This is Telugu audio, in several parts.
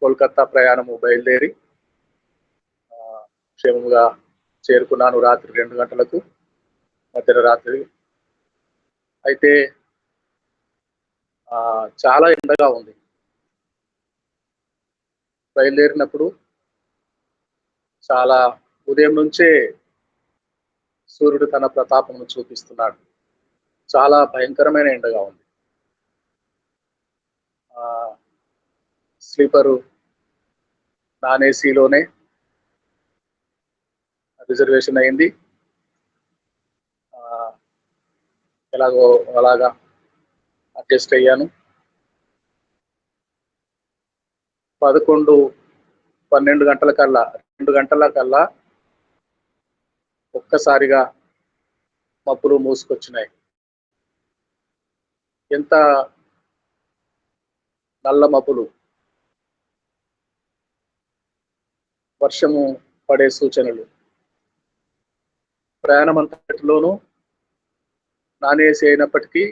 కోల్కతా ప్రయాణము బయలుదేరి క్షేమంగా చేరుకున్నాను రాత్రి 2 గంటలకు, మధ్యరాత్రి. అయితే చాలా ఎండగా ఉంది. బయలుదేరినప్పుడు చాలా ఉదయం నుంచే సూర్యుడు తన ప్రతాపమును చూపిస్తున్నాడు. చాలా భయంకరమైన ఎండగా ఉంది. స్లీపరు నాన్ ఏసీలోనే రిజర్వేషన్ అయింది. ఎలాగో అలాగా అడ్జస్ట్ అయ్యాను. 11-12 గంటలకల్లా 2 గంటలకల్లా ఒక్కసారిగా మబ్బులు మూసుకొచ్చినాయి. ఎంత నల్ల మబ్బులు, వర్షము పడే సూచనలు. ప్రయాణం అంతటిలోనూ నాన్ ఏసీ అయినప్పటికీ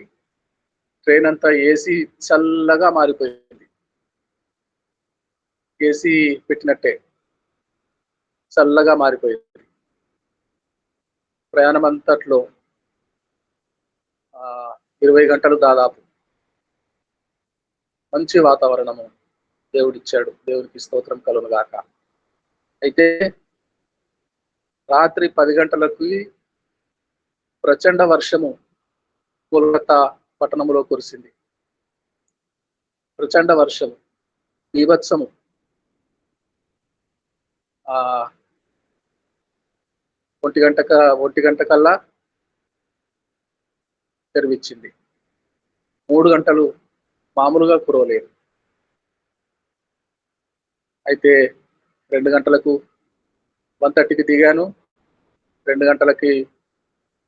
ట్రైన్ అంతా ఏసీ చల్లగా మారిపోయింది. ఏసీ పెట్టినట్టే చల్లగా మారిపోయింది. ప్రయాణం అంతట్లో 20 గంటలు దాదాపు మంచి వాతావరణము దేవుడిచ్చాడు. దేవునికి స్తోత్రం కలుగును గాక. అయితే రాత్రి 10 గంటలకి ప్రచండ వర్షము కోల్కతా పట్టణంలో కురిసింది. ప్రచండ వర్షము, బీభత్సము. ఒంటి గంట కల్లా తెరివిచ్చింది. 3 గంటలు మామూలుగా కురవలేదు. అయితే 2 గంటలకు 1:30కి దిగాను. 2 గంటలకి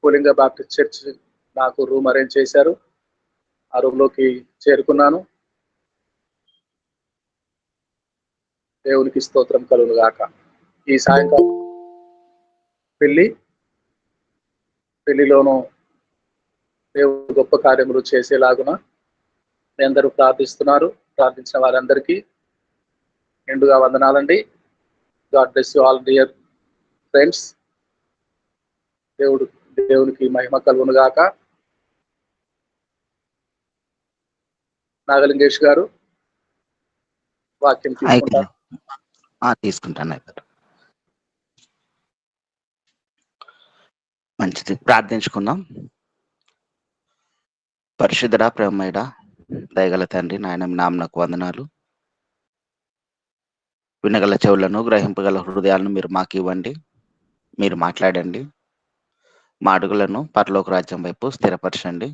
కూలింగ బాప్టిస్ట్ చర్చ్ నాకు రూమ్ అరేంజ్ చేశారు. ఆ రూమ్లోకి చేరుకున్నాను. దేవునికి స్తోత్రం కలుగును గాక. ఈ సాయంకాలం పెళ్లిలోనూ దేవుడు గొప్ప కార్యములు చేసేలాగున మీ అందరూ ప్రార్థిస్తున్నారు. ప్రార్థించిన వారందరికీ నిండుగా వందనాలండి. God bless you all dear friends. దేవునికి మహిమ కలుగును గాక. నాగలింగేష్ గారు వాక్యం తీసుకుంటాను. మంచిది, ప్రార్థించుకుందాం. పరిశుద్ధుడా, ప్రేమయుడా, దయగల తండ్రి, నాయన నామనకు వందనాలు. వినగల చెవులను, గ్రహింపగల హృదయాలను మీరు మాకు ఇవ్వండి. మీరు మాట్లాడండి. మా అడుగులను పరలోక రాజ్యం వైపు స్థిరపరచండి.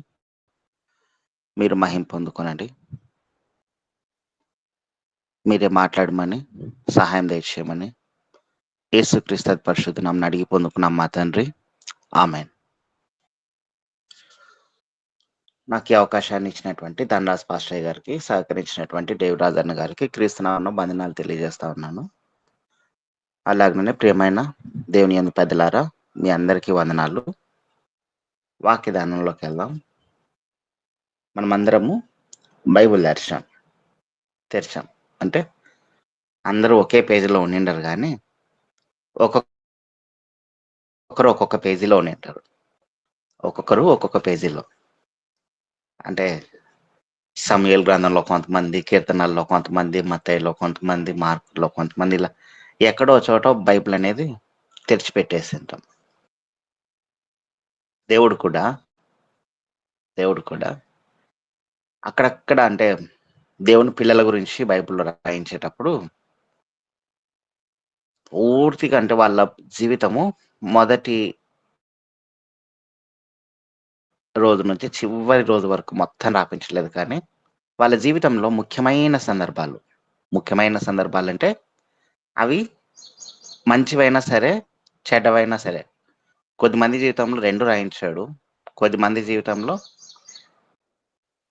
మీరు మహిమ పొందుకొనండి. మీరే మాట్లాడమని సహాయం దయచేయమని యేసుక్రీస్తు పరిశుద్ధ నామమున అడిగి పొందుకున్నాం మా తండ్రి, ఆమేన్. నాకు ఈ అవకాశాన్ని ఇచ్చినటువంటి ధనరాజ్ పాస్టర్ గారికి, సహకరించినటువంటి దేవరాజ్ అన్న గారికి క్రీస్తునామమున వందనాలు తెలియజేస్తా ఉన్నాను. అలాగనే ప్రియమైన దేవుని యందు పెద్దలారా, మీ అందరికీ వందనాలు. వాక్య ధ్యానంలోకి వెళ్దాం. మనమందరము బైబిల్ తెరిచాం అంటే అందరూ ఒకే పేజీలో ఉండిండరు, కానీ ఒక్కొక్కరు ఒక్కొక్క పేజీలో ఉండింటారు. ఒక్కొక్కరు ఒక్కొక్క పేజీలో అంటే సమూయేలు గ్రంథంలో కొంతమంది, కీర్తనల్లో కొంతమంది, మత్తయిలో కొంతమంది, మార్కులో కొంతమంది, ఇలా ఎక్కడో చోట బైబిల్ అనేది తెరిచిపెట్టేసి ఉంటాం. దేవుడు కూడా అక్కడక్కడ అంటే దేవుని పిల్లల గురించి బైబిల్లో రాయించేటప్పుడు పూర్తిగా అంటే వాళ్ళ జీవితము మొదటి రోజు నుంచి చివరి రోజు వరకు మొత్తం రాపించలేదు, కానీ వాళ్ళ జీవితంలో ముఖ్యమైన సందర్భాలు అంటే అవి మంచివైనా సరే, చెడ్డవైనా సరే. కొద్దిమంది జీవితంలో 2 రాయించాడు, కొద్దిమంది జీవితంలో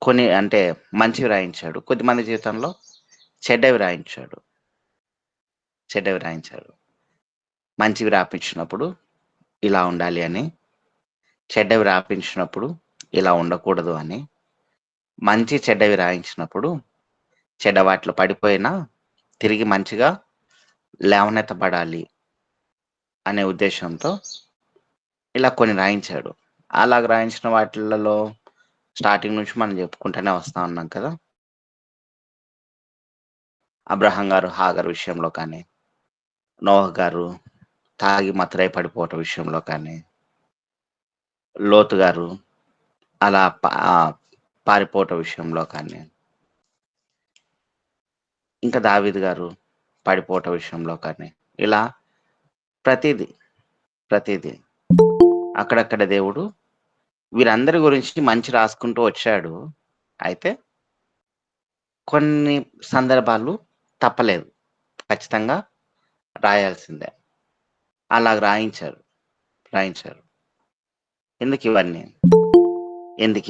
కొన్ని అంటే మంచివి రాయించాడు, కొద్దిమంది జీవితంలో చెడ్డవి రాయించాడు. మంచివి రాపించినప్పుడు ఇలా ఉండాలి అని, చెడ్డవి రాపించినప్పుడు ఇలా ఉండకూడదు అని, మంచి చెడ్డవి రాయించినప్పుడు చెడ్డ వాటిలో పడిపోయినా తిరిగి మంచిగా లేవనెత్తబడాలి అనే ఉద్దేశంతో ఇలా కొన్ని రాయించాడు. అలాగ రాయించిన వాటిలలో స్టార్టింగ్ నుంచి మనం చెప్పుకుంటూనే వస్తా ఉన్నాం కదా. అబ్రహాం గారు హాగర్ విషయంలో కానీ, నోహ్ గారు తాగి మత్తరై పడిపోవటం విషయంలో కానీ, లోతు గారు అలా పారిపోవటం విషయంలో కానీ, ఇంకా దావీదు గారు పడిపోవటం విషయంలో కానీ, ఇలా ప్రతిదీ ప్రతిదీ అక్కడక్కడ దేవుడు వీరందరి గురించి మంచి రాసుకుంటూ వచ్చాడు. అయితే కొన్ని సందర్భాలు తప్పలేదు, ఖచ్చితంగా రాయాల్సిందే. అలాగ రాయించారు. ఎందుకు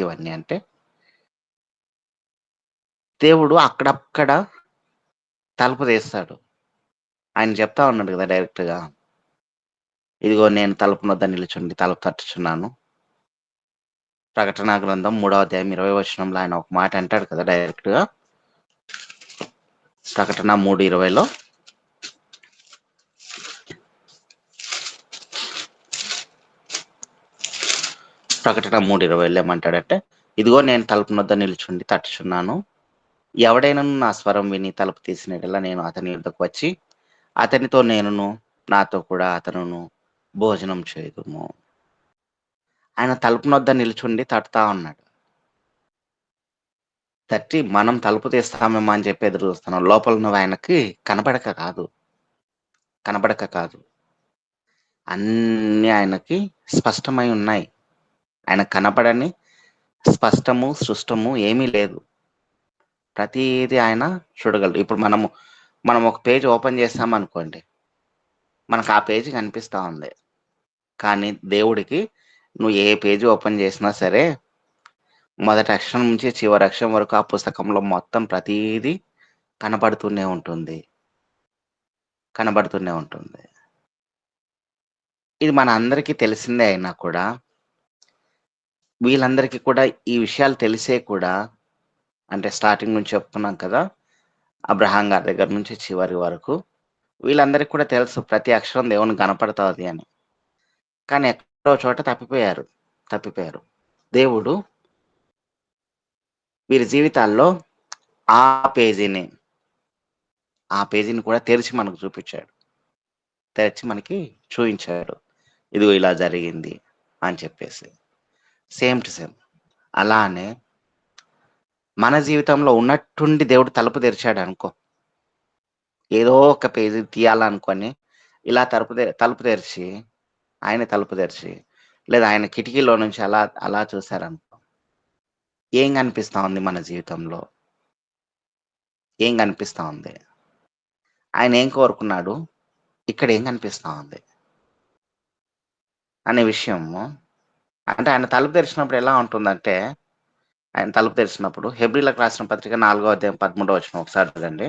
ఇవన్నీ అంటే దేవుడు అక్కడక్కడ తలుపు తీస్తాడు. ఆయన చెప్తా ఉన్నాడు కదా డైరెక్ట్గా, ఇదిగో నేను తలుపు వద్ద నిలుచుండి తలుపు తట్టుచున్నాను. ప్రకటన గ్రంథం 3వ అధ్యాయం 20వ వచనంలో ఆయన ఒక మాట అంటాడు కదా డైరెక్ట్గా. ప్రకటన 3:20లో ఏమంటాడంటే, ఇదిగో నేను తలుపు వద్ద నిలుచుండి తట్టుచున్నాను. ఎవడైనను నా స్వరం విని తలుపు తీసినట్లా నేను అతని యొద్దకు వచ్చి అతనితో నేనును నాతో కూడా అతనును భోజనం చేయుదుము. ఆయన తలుపు వద్ద నిలుచుండి తట్టుతా ఉన్నాడు. తట్టి మనం తలుపు తీస్తామేమో అని చెప్పి ఎదురు చూస్తున్నాం. లోపల ఉన్నవి ఆయనకి కనబడక కాదు, అన్నీ ఆయనకి స్పష్టమై ఉన్నాయి. ఆయన కనపడని స్పష్టము సృష్టము ఏమీ లేదు. ప్రతిదీ ఆయన చూడగలడు. ఇప్పుడు మనం ఒక పేజ్ ఓపెన్ చేస్తామనుకోండి, మనకు ఆ పేజీ కనిపిస్తూ ఉంది. కానీ దేవుడికి నువ్వు ఏ పేజీ ఓపెన్ చేసినా సరే, మొదటి అక్షరం నుంచి చివరి అక్షరం వరకు ఆ పుస్తకంలో మొత్తం ప్రతిదీ కనబడుతూనే ఉంటుంది. ఇది మన అందరికీ తెలిసిందే అయినా కూడా, వీళ్ళందరికీ కూడా ఈ విషయాలు తెలిసే కూడా, అంటే స్టార్టింగ్ నుంచి చెప్తున్నాం కదా, అబ్రహాం గారి దగ్గర నుంచి చివరి వరకు వీళ్ళందరికీ కూడా తెలుసు ప్రతి అక్షరం దేవునికి కనపడుతుంది అని. కానీ ఎక్కడో చోట తప్పిపోయారు. దేవుడు వీరి జీవితాల్లో ఆ పేజీని కూడా తెరిచి మనకు చూపించాడు, తెరిచి మనకి చూపించాడు. ఇదిగో ఇలా జరిగింది అని చెప్పేసి. సేమ్ టు సేమ్ అలానే మన జీవితంలో ఉన్నట్టుండి దేవుడు తలుపు తెరిచాడు అనుకో, ఏదో ఒక పేజీ తీయాలనుకొని ఇలా తలుపు తెరిచి లేదా ఆయన కిటికీలో నుంచి అలా చూశారనుకో, ఏం కనిపిస్తా ఉంది మన జీవితంలో? ఏం కనిపిస్తా ఉంది? ఆయన ఏం కోరుకున్నాడు, ఇక్కడ ఏం కనిపిస్తా ఉంది అనే విషయము. అంటే ఆయన తలుపు తెరిచినప్పుడు ఎలా ఉంటుందంటే, ఆయన తలుపు తెరిచినప్పుడు హెబ్రీలకు రాసిన పత్రిక 4వ అధ్యాయం 13వ వచనం ఒకసారి చూడండి.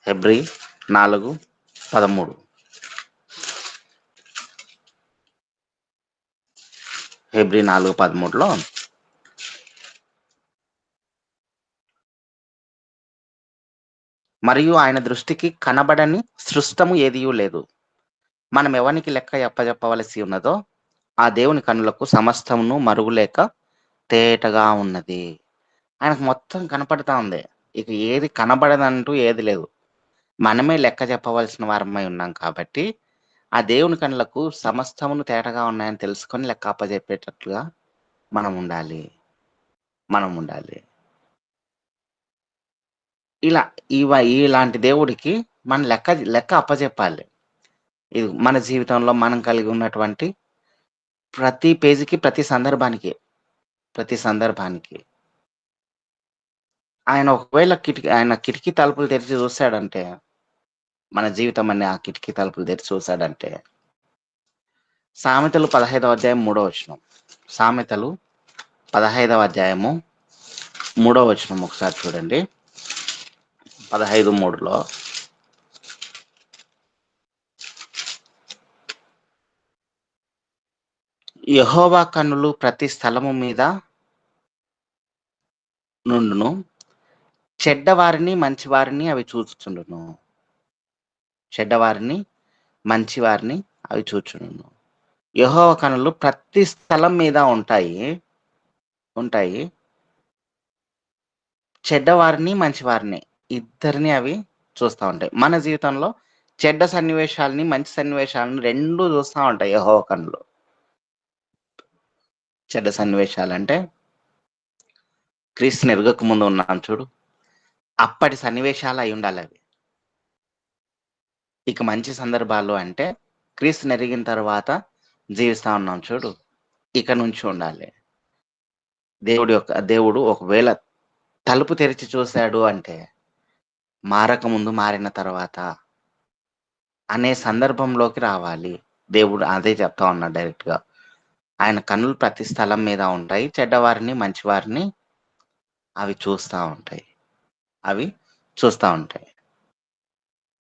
హెబ్రీ 4:13. హెబ్రీ 4:13లో మరియు ఆయన దృష్టికి కనబడని సృష్టము ఏదియూ లేదు. మనం ఎవరికి లెక్క అప్పజెప్పవలసి ఉన్నదో ఆ దేవుని కన్నులకు సమస్తమును మరుగులేక తేటగా ఉన్నది. ఆయనకు మొత్తం కనపడతా ఉంది. ఇక ఏది కనబడదంటూ ఏది లేదు. మనమే లెక్క చెప్పవలసిన వారమై ఉన్నాం కాబట్టి ఆ దేవుని కన్నులకు సమస్తమును తేటగా ఉన్నాయని తెలుసుకొని లెక్క అప్పజెప్పేటట్లుగా మనం ఉండాలి. ఇలాంటి దేవుడికి మన లెక్క అప్పజెప్పాలి. ఇది మన జీవితంలో మనం కలిగి ఉన్నటువంటి ప్రతి పేజీకి, ప్రతి సందర్భానికి ఆయన ఒకవేళ ఆయన కిటికీ తలుపులు తెరిచి చూశాడంటే, మన జీవితం అనే ఆ కిటికీ తలుపులు తెరిచి చూశాడంటే, సామెతలు 15వ అధ్యాయం 3వ వచనం. సామెతలు 15వ అధ్యాయము 3వ వచనం ఒకసారి చూడండి. 15:3లో యెహోవా కన్నులు ప్రతి స్థలము మీద నుండును, చెడ్డవారిని మంచివారిని అవి చూచుచుండును. చెడ్డవారిని మంచివారిని అవి చూచుండును. యెహోవా కనులు ప్రతి స్థలం మీద ఉంటాయి. చెడ్డవారిని మంచివారిని ఇద్దరిని అవి చూస్తా ఉంటాయి. మన జీవితంలో చెడ్డ సన్నివేశాలని మంచి సన్నివేశాలను రెండు చూస్తా ఉంటాయి యెహోవా కనులు. చెడ్డ సన్నివేశాలంటే క్రీస్తుని ఎరగక ముందు ఉన్నాం చూడు, అప్పటి సన్నివేశాలు అయి ఉండాలి అవి. ఇక మంచి సందర్భాలు అంటే క్రీస్తుని ఎరిగిన తర్వాత జీవిస్తా ఉన్నాం చూడు, ఇక నుంచి ఉండాలి. దేవుడు ఒకవేళ తలుపు తెరిచి చూశాడు అంటే మారక ముందు మారిన తర్వాత అనే సందర్భంలోకి రావాలి. దేవుడు అదే చెప్తా ఉన్నాడు డైరెక్ట్ గా. ఆయన కన్నులు ప్రతి స్థలం మీద ఉంటాయి. చెడ్డవారిని మంచివారిని అవి చూస్తా ఉంటాయి.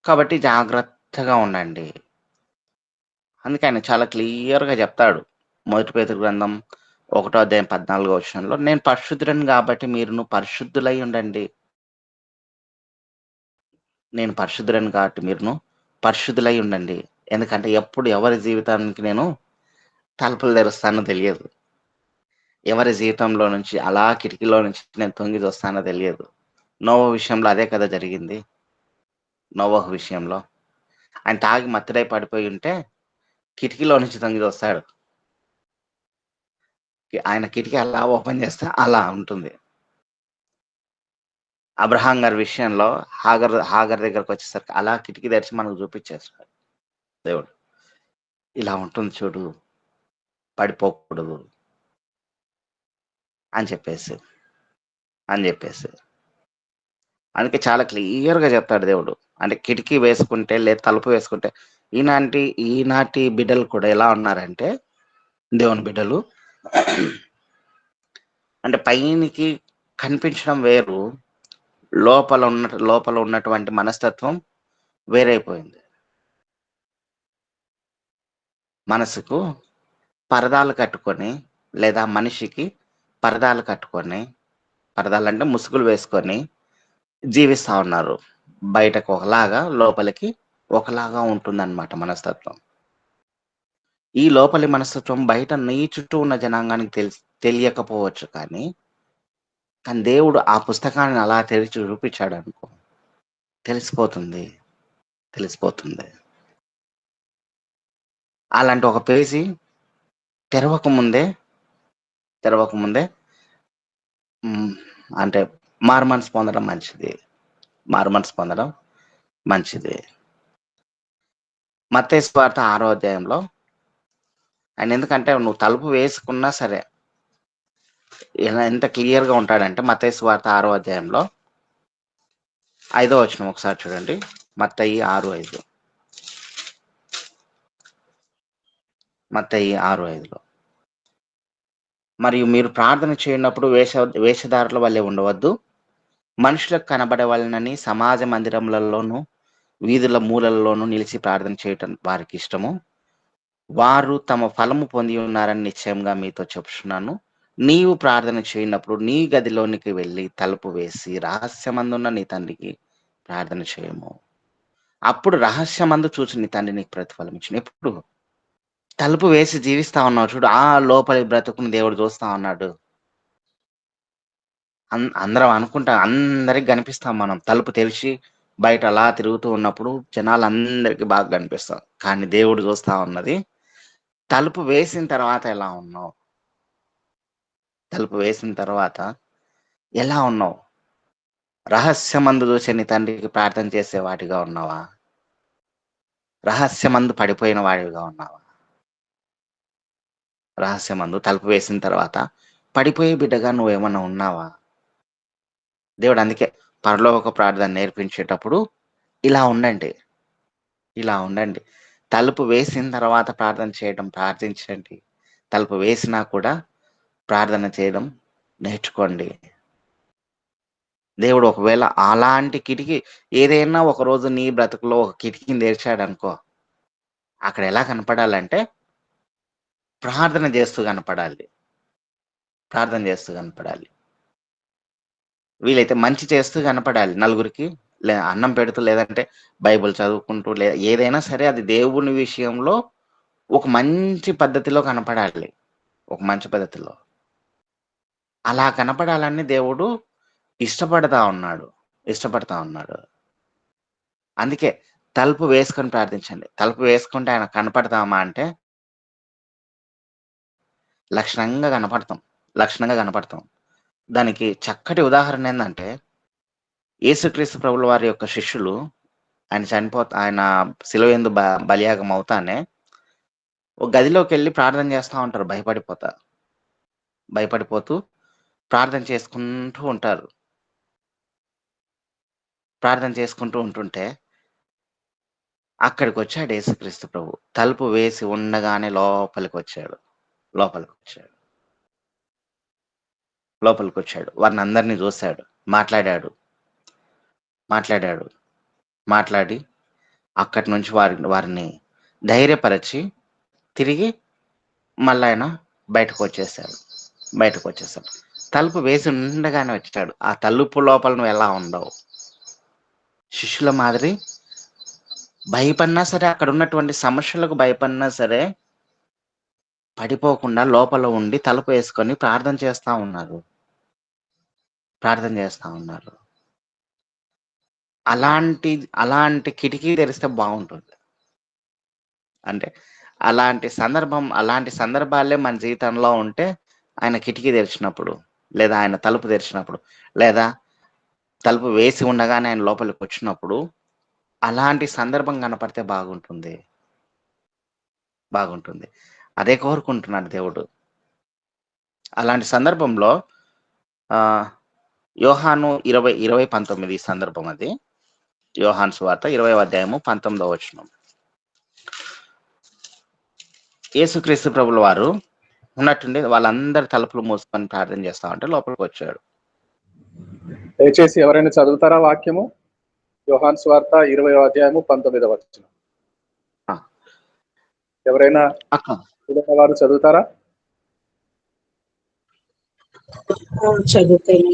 కాబట్టి జాగ్రత్తగా ఉండండి. అందుకే ఆయన చాలా క్లియర్ గా చెప్తాడు. 1 పేతురు గ్రంథం 1వ అధ్యాయం 14వ వచనంలో, నేను పరిశుద్ధుడని కాబట్టి మీరును పరిశుద్ధులై ఉండండి. నేను పరిశుద్ధుడని కాబట్టి మీరును పరిశుద్ధులై ఉండండి. ఎందుకంటే ఎప్పుడు ఎవరి జీవితానికి నేను తలుపులు తెరుస్తానో తెలియదు. ఎవరి జీవితంలో నుంచి అలా కిటికీలో నుంచి నేను తొంగి చూస్తానో తెలియదు. నోవహు విషయంలో అదే కదా జరిగింది. నోవహు విషయంలో ఆయన తాగి మత్తుడై పడిపోయి ఉంటే కిటికీలో నుంచి తొంగి చూస్తాడు. ఆయన కిటికీ అలా ఓపెన్ చేస్తే అలా ఉంటుంది. అబ్రహాం గారి విషయంలో హాగర్ దగ్గరకు వచ్చేసరికి అలా కిటికీ తెరిచి మనకు చూపించేస్తాడు దేవుడు. ఇలా ఉంటుంది చూడు, పడిపోకూడదు అని చెప్పేసి అందుకే చాలా క్లియర్ గా చెప్తాడు దేవుడు. అంటే కిటికీ వేసుకుంటే లేదా తలుపు వేసుకుంటే ఈనాటి బిడ్డలు కూడా ఎలా ఉన్నారంటే, దేవుని బిడ్డలు అంటే పైనికి కనిపించడం వేరు, లోపల ఉన్నటువంటి మనస్తత్వం వేరైపోయింది. మనసుకు పరదాలు కట్టుకొని లేదా మనిషికి పరదాలు కట్టుకొని, పరదాలంటే ముసుగులు వేసుకొని జీవిస్తా ఉన్నారు. బయటకు ఒకలాగా లోపలికి ఒకలాగా ఉంటుందన్నమాట మనస్తత్వం. ఈ లోపలి మనస్తత్వం బయట నీ చుట్టూ ఉన్న జనాంగానికి తెలియకపోవచ్చు, కానీ దేవుడు ఆ పుస్తకాన్ని అలా తెరిచి చూపించాడు అనుకో, తెలిసిపోతుంది. అలాంటి ఒక పేజీ తెరవక ముందే అంటే మారుమనసు పొందడం మంచిది. మత్తయి సువార్త 6వ అధ్యాయంలో ఆయన, ఎందుకంటే నువ్వు తలుపు వేసుకున్నా సరే ఎంత క్లియర్ గా ఉంటాడంటే, మత్తయి సువార్త 6వ అధ్యాయంలో 5వ వచనం ఒకసారి చూడండి. మత్తయి 6:5. మత్తయి 6:5లో, మరియు మీరు ప్రార్థన చేయనప్పుడు వేషధారుల వల్లే ఉండవద్దు, మనుషులకు కనబడవలనని సమాజ మందిరములలోను వీధుల మూలల్లోనూ నిలిచి ప్రార్థన చేయటం వారికి ఇష్టము. వారు తమ ఫలము పొంది ఉన్నారని నిశ్చయంగా మీతో చెప్పుచున్నాను. నీవు ప్రార్థన చేయనప్పుడు నీ గదిలోనికి వెళ్ళి తలుపు వేసి రహస్యమందున్న నీ తండ్రికి ప్రార్థన చేయము. అప్పుడు రహస్యమందు చూసి నీ తండ్రి నీకు ప్రతిఫలం ఇచ్చును. ఎప్పుడు తలుపు వేసి జీవిస్తా ఉన్నావు చూడు, ఆ లోపలి బ్రతుకుని దేవుడు చూస్తా ఉన్నాడు. అందరం అనుకుంటాం, అందరికి కనిపిస్తాం. మనం తలుపు తెరిచి బయట అలా తిరుగుతూ ఉన్నప్పుడు జనాలందరికీ బాగా కనిపిస్తాం. కానీ దేవుడు చూస్తా ఉన్నది తలుపు వేసిన తర్వాత ఎలా ఉన్నావు, తలుపు వేసిన తర్వాత ఎలా ఉన్నావు. రహస్యమందు చూసే నీ తండ్రికి ప్రార్థన చేసే వాటిగా ఉన్నావా, రహస్యమందు పడిపోయిన వాడిగా ఉన్నావా? రహస్యమందు తలుపు వేసిన తర్వాత పడిపోయే బిడ్డగా నువ్వేమన్నా ఉన్నావా? దేవుడు అందుకే పరలోక ప్రార్థన నేర్పించేటప్పుడు ఇలా ఉండండి. తలుపు వేసిన తర్వాత ప్రార్థించండి. తలుపు వేసినా కూడా ప్రార్థన చేయడం నేర్చుకోండి. దేవుడు ఒకవేళ అలాంటి కిటికీ ఏదైనా ఒక రోజు నీ బ్రతుకులో ఒక కిటికీని తెరిచాడు అనుకో, అక్కడ ఎలా కనపడాలంటే ప్రార్థన చేస్తూ కనపడాలి. వీలైతే మంచి చేస్తూ కనపడాలి నలుగురికి. అన్నం పెడుతూ, లేదంటే బైబిల్ చదువుకుంటూ, ఏదైనా సరే అది దేవుని విషయంలో ఒక మంచి పద్ధతిలో కనపడాలి. ఒక మంచి పద్ధతిలో. అలా కనపడాలని దేవుడు ఇష్టపడతా ఉన్నాడు. ఇష్టపడతా ఉన్నాడు. అందుకే తలుపు వేసుకొని ప్రార్థించండి. తలుపు వేసుకుంటే ఆయన కనపడతామా అంటే లక్షణంగా కనపడతాం. లక్షణంగా కనపడతాం. దానికి చక్కటి ఉదాహరణ ఏందంటే, యేసుక్రీస్తు ప్రభుల వారి యొక్క శిష్యులు ఆయన శిలువ యందు బలియాగం అవుతానే ఒక గదిలోకెళ్ళి ప్రార్థన చేస్తా ఉంటారు భయపడిపోతూ ప్రార్థన చేసుకుంటూ ఉంటారు. ప్రార్థన చేసుకుంటూ ఉంటుంటే అక్కడికొచ్చాడు యేసుక్రీస్తు ప్రభు. తలుపు వేసి ఉండగానే లోపలికొచ్చాడు. లోపలికొచ్చాడు. లోపలికొచ్చాడు. వారినందరిని చూసాడు. మాట్లాడాడు. మాట్లాడాడు. మాట్లాడి అక్కడి నుంచి వారిని ధైర్యపరచి తిరిగి మళ్ళాయన బయటకొచ్చేసాడు. తలుపు వేసి ఉండగానే వచ్చాడు. ఆ తలుపు లోపల నువ్వు ఎలా ఉండవు. శిష్యుల మాదిరి భయపడినా సరే, అక్కడ ఉన్నటువంటి సమస్యలకు భయపడినా సరే పడిపోకుండా లోపల ఉండి తలుపు వేసుకొని ప్రార్థన చేస్తా ఉన్నారు. అలాంటి కిటికీ తెరిస్తే బాగుంటుంది. అంటే అలాంటి సందర్భాలే మన జీవితంలో ఉంటే, ఆయన కిటికీ తెరిచినప్పుడు, లేదా ఆయన తలుపు తెరిచినప్పుడు, లేదా తలుపు వేసి ఉండగానే ఆయన లోపలికి వచ్చినప్పుడు, అలాంటి సందర్భం కనపడితే బాగుంటుంది. అదే కోరుకుంటున్నాడు దేవుడు. అలాంటి సందర్భంలో యోహాను 20:19 సందర్భం అది. యోహాను సువార్త 20వ అధ్యాయము 19వ వచనం. యేసుక్రీస్తు ప్రభుల వారు ఉన్నట్టుండి వాళ్ళందరి తలుపులు మూసుకొని ప్రార్థన చేస్తా ఉంటే లోపలికి వచ్చాడు. దయచేసి ఎవరైనా చదువుతారా వాక్యము? యోహాను సువార్త 20వ అధ్యాయము 19వ వచనం. ఎవరైనా వారు చదువుతారా? చదువుతాను.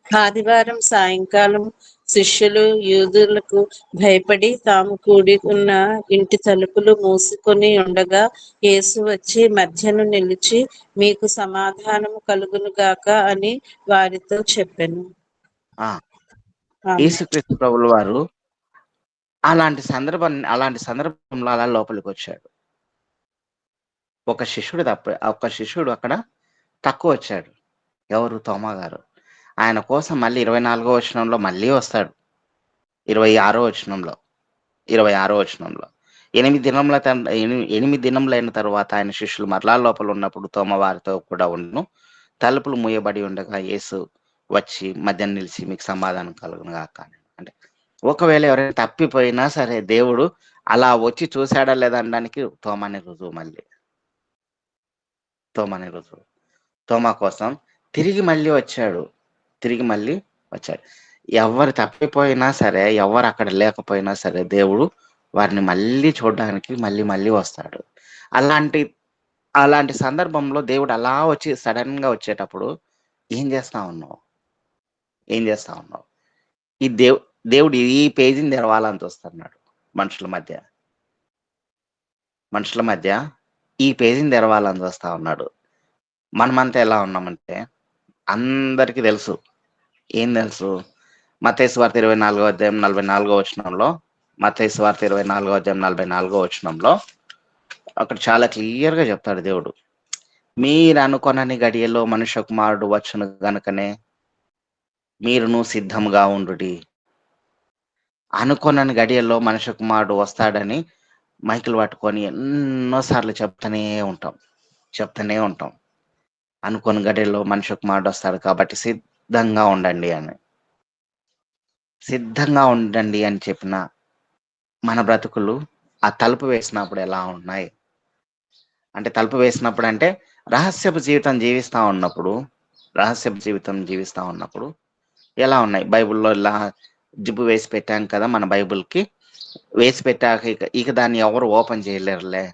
ఆదివారం సాయంకాలం శిష్యులు యూదులకు భయపడి తాము కూడి ఉన్న ఇంటి తలుపులు మూసుకొని ఉండగా యేసు వచ్చి మధ్యను నిలిచి, మీకు సమాధానము కలుగును గాక అని వారితో చెప్పెను. యేసుక్రీస్తు ప్రభుల వారు అలాంటి సందర్భంలో అలా లోపలికి వచ్చాడు. ఒక శిష్యుడు అక్కడ తక్కువ వచ్చాడు. ఎవరు? తోమా గారు. ఆయన కోసం మళ్ళీ 24వ వచనంలో మళ్ళీ వస్తాడు. 26వ వచనంలో 8 దినములైన తర్వాత ఆయన శిష్యులు మరలా లోపల ఉన్నప్పుడు తోమా వారితో కూడా ఉండును. తలుపులు మూయబడి ఉండగా యేసు వచ్చి మధ్యన నిలిచి, మీకు సమాధానం కలుగును గాక. అంటే ఒకవేళ ఎవరైనా తప్పిపోయినా సరే దేవుడు అలా వచ్చి చూశాడా లేదా అనడానికి తోమానే రుజువు. తోమా కోసం తిరిగి మళ్ళీ వచ్చాడు. ఎవరు తప్పిపోయినా సరే, ఎవరు అక్కడ లేకపోయినా సరే దేవుడు వారిని మళ్ళీ చూడడానికి మళ్ళీ వస్తాడు. అలాంటి సందర్భంలో దేవుడు అలా వచ్చి సడన్ గా వచ్చేటప్పుడు ఏం చేస్తా ఉన్నావు? ఈ దేవుడు ఈ పేజీని తెరవాలని చూస్తున్నాడు. మనుషుల మధ్య ఈ పేజీని తెరవాలని చూస్తా ఉన్నాడు. మనమంతా ఎలా ఉన్నామంటే అందరికీ తెలుసు. ఏం తెలుసు? మత్తయి సువార్త 24వ అధ్యాయం 44వ వచనంలో, అక్కడ చాలా క్లియర్ గా చెప్తాడు దేవుడు. మీరు అనుకొనని గడియలో మనుష్య కుమారుడు వచ్చును గనుకనే మీరును సిద్ధంగా ఉండుడి. అనుకొనని గడియల్లో మనుష్య కుమారుడు వస్తాడని మైకులు పట్టుకొని ఎన్నోసార్లు చెప్తూనే ఉంటాం. అనుకోని గడియల్లో మనుష్య కుమారుడు వస్తాడు కాబట్టి సిద్ధంగా ఉండండి అని చెప్పిన మన బ్రతుకులు ఆ తలుపు వేసినప్పుడు ఎలా ఉన్నాయి అంటే, తలుపు వేసినప్పుడు అంటే రహస్యపు జీవితం జీవిస్తా ఉన్నప్పుడు ఎలా ఉన్నాయి? బైబిల్లో ఇలా జిబ్బు వేసి పెట్టాం కదా, మన బైబిల్కి వేసి పెట్టాక ఇక దాన్ని ఎవరు ఓపెన్ చేయలేరులే,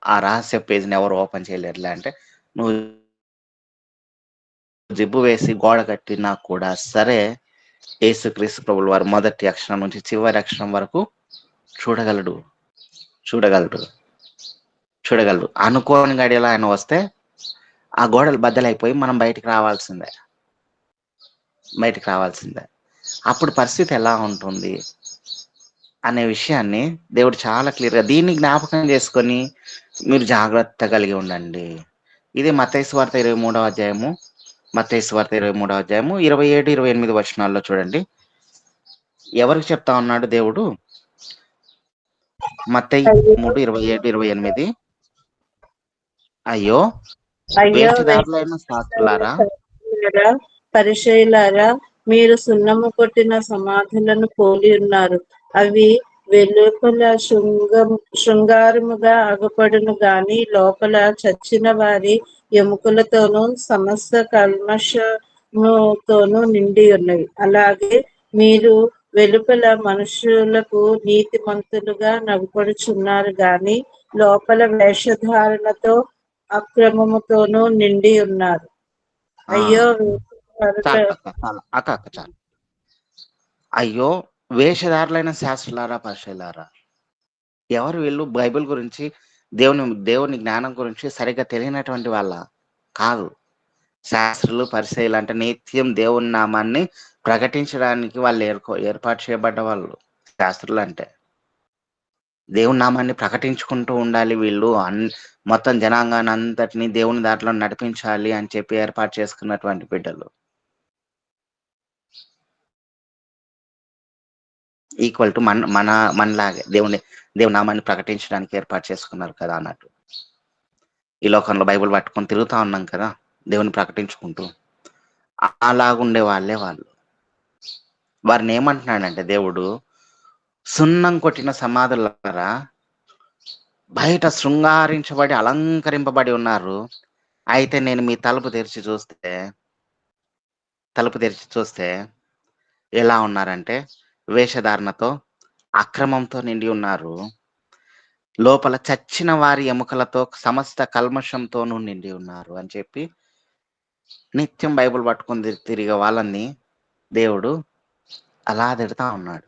ఆ రహస్య పేజీని ఎవరు ఓపెన్ చేయలేరులే అంటే, నువ్వు జిబ్బు వేసి గోడ కట్టినా కూడా సరే, యేసుక్రీస్తు ప్రభుల వారు మొదటి అక్షరం నుంచి చివరి అక్షరం వరకు చూడగలడు చూడగలడు చూడగలడు. అనుకోని గడియలో ఆయన వస్తే ఆ గోడలు బద్దలైపోయి మనం బయటికి రావాల్సిందే. అప్పుడు పరిస్థితి ఎలా ఉంటుంది అనే విషయాన్ని దేవుడు చాలా క్లియర్గా దీన్ని జ్ఞాపకం చేసుకొని మీరు జాగ్రత్త కలిగి ఉండండి. ఇది మత్తయి సువార్త 23వ అధ్యాయము 27, 28 వచనాల్లో చూడండి. ఎవరికి చెప్తా ఉన్నాడు దేవుడు? మత్తయి 3, 27, 28. అయ్యో అయ్యో వేషధారులైన శాస్త్రులారా, పరిచయులారా, మీరు సున్నము కొట్టిన సమాధులను పోలి ఉన్నారు. అవి వెలుపల శృంగారముగా అగపడును గాని లోపల చచ్చిన వారి ఎముకలతోనూ సమస్త కల్మషముతోనూ నిండి ఉన్నవి. అలాగే మీరు వెలుపల మనుషులకు నీతిమంతులుగా నవ్వుపడుచున్నారు గాని లోపల వేషధారణతో అక్రమముతోనూ నిండి ఉన్నారు. అయ్యో చాలు. అయ్యో వేషధారులైన శాస్త్రులారా, పరిచయులారా. ఎవరు వీళ్ళు? బైబిల్ గురించి, దేవుని జ్ఞానం గురించి సరిగ్గా తెలియనటువంటి వాళ్ళ కాదు. శాస్త్రులు, పరిచయులు అంటే నిత్యం దేవుని నామాన్ని ప్రకటించడానికి వాళ్ళు ఏర్పాటు చేయబడ్డ వాళ్ళు. శాస్త్రులు అంటే దేవుని నామాన్ని ప్రకటించుకుంటూ ఉండాలి వీళ్ళు, మొత్తం జనాంగాన్ని అంతటినీ దేవుని దాంట్లో నడిపించాలి అని చెప్పి ఏర్పాటు చేసుకున్నటువంటి బిడ్డలు. ఈక్వల్ టు మనలాగే దేవుని నామాన్ని ప్రకటించడానికి ఏర్పాటు చేసుకున్నారు కదా అన్నట్టు. ఈ లోకంలో బైబిల్ పట్టుకొని తిరుగుతా ఉన్నాం కదా దేవుని ప్రకటించుకుంటూ. అలాగుండే వాళ్ళే వాళ్ళు. వారిని ఏమంటున్నాడంటే దేవుడు, సున్నం కొట్టిన సమాధులారా, బయట శృంగారించబడి అలంకరింపబడి ఉన్నారు. అయితే నేను మీ తలుపు తెరిచి చూస్తే ఎలా ఉన్నారంటే వేషధారణతో, అక్రమంతో నిండి ఉన్నారు. లోపల చచ్చిన వారి ఎముకలతో సమస్త కల్మషంతోనూ నిండి ఉన్నారు అని చెప్పి నిత్యం బైబిల్ పట్టుకొని తిరిగే వాళ్ళని దేవుడు అలా తిడతా ఉన్నాడు.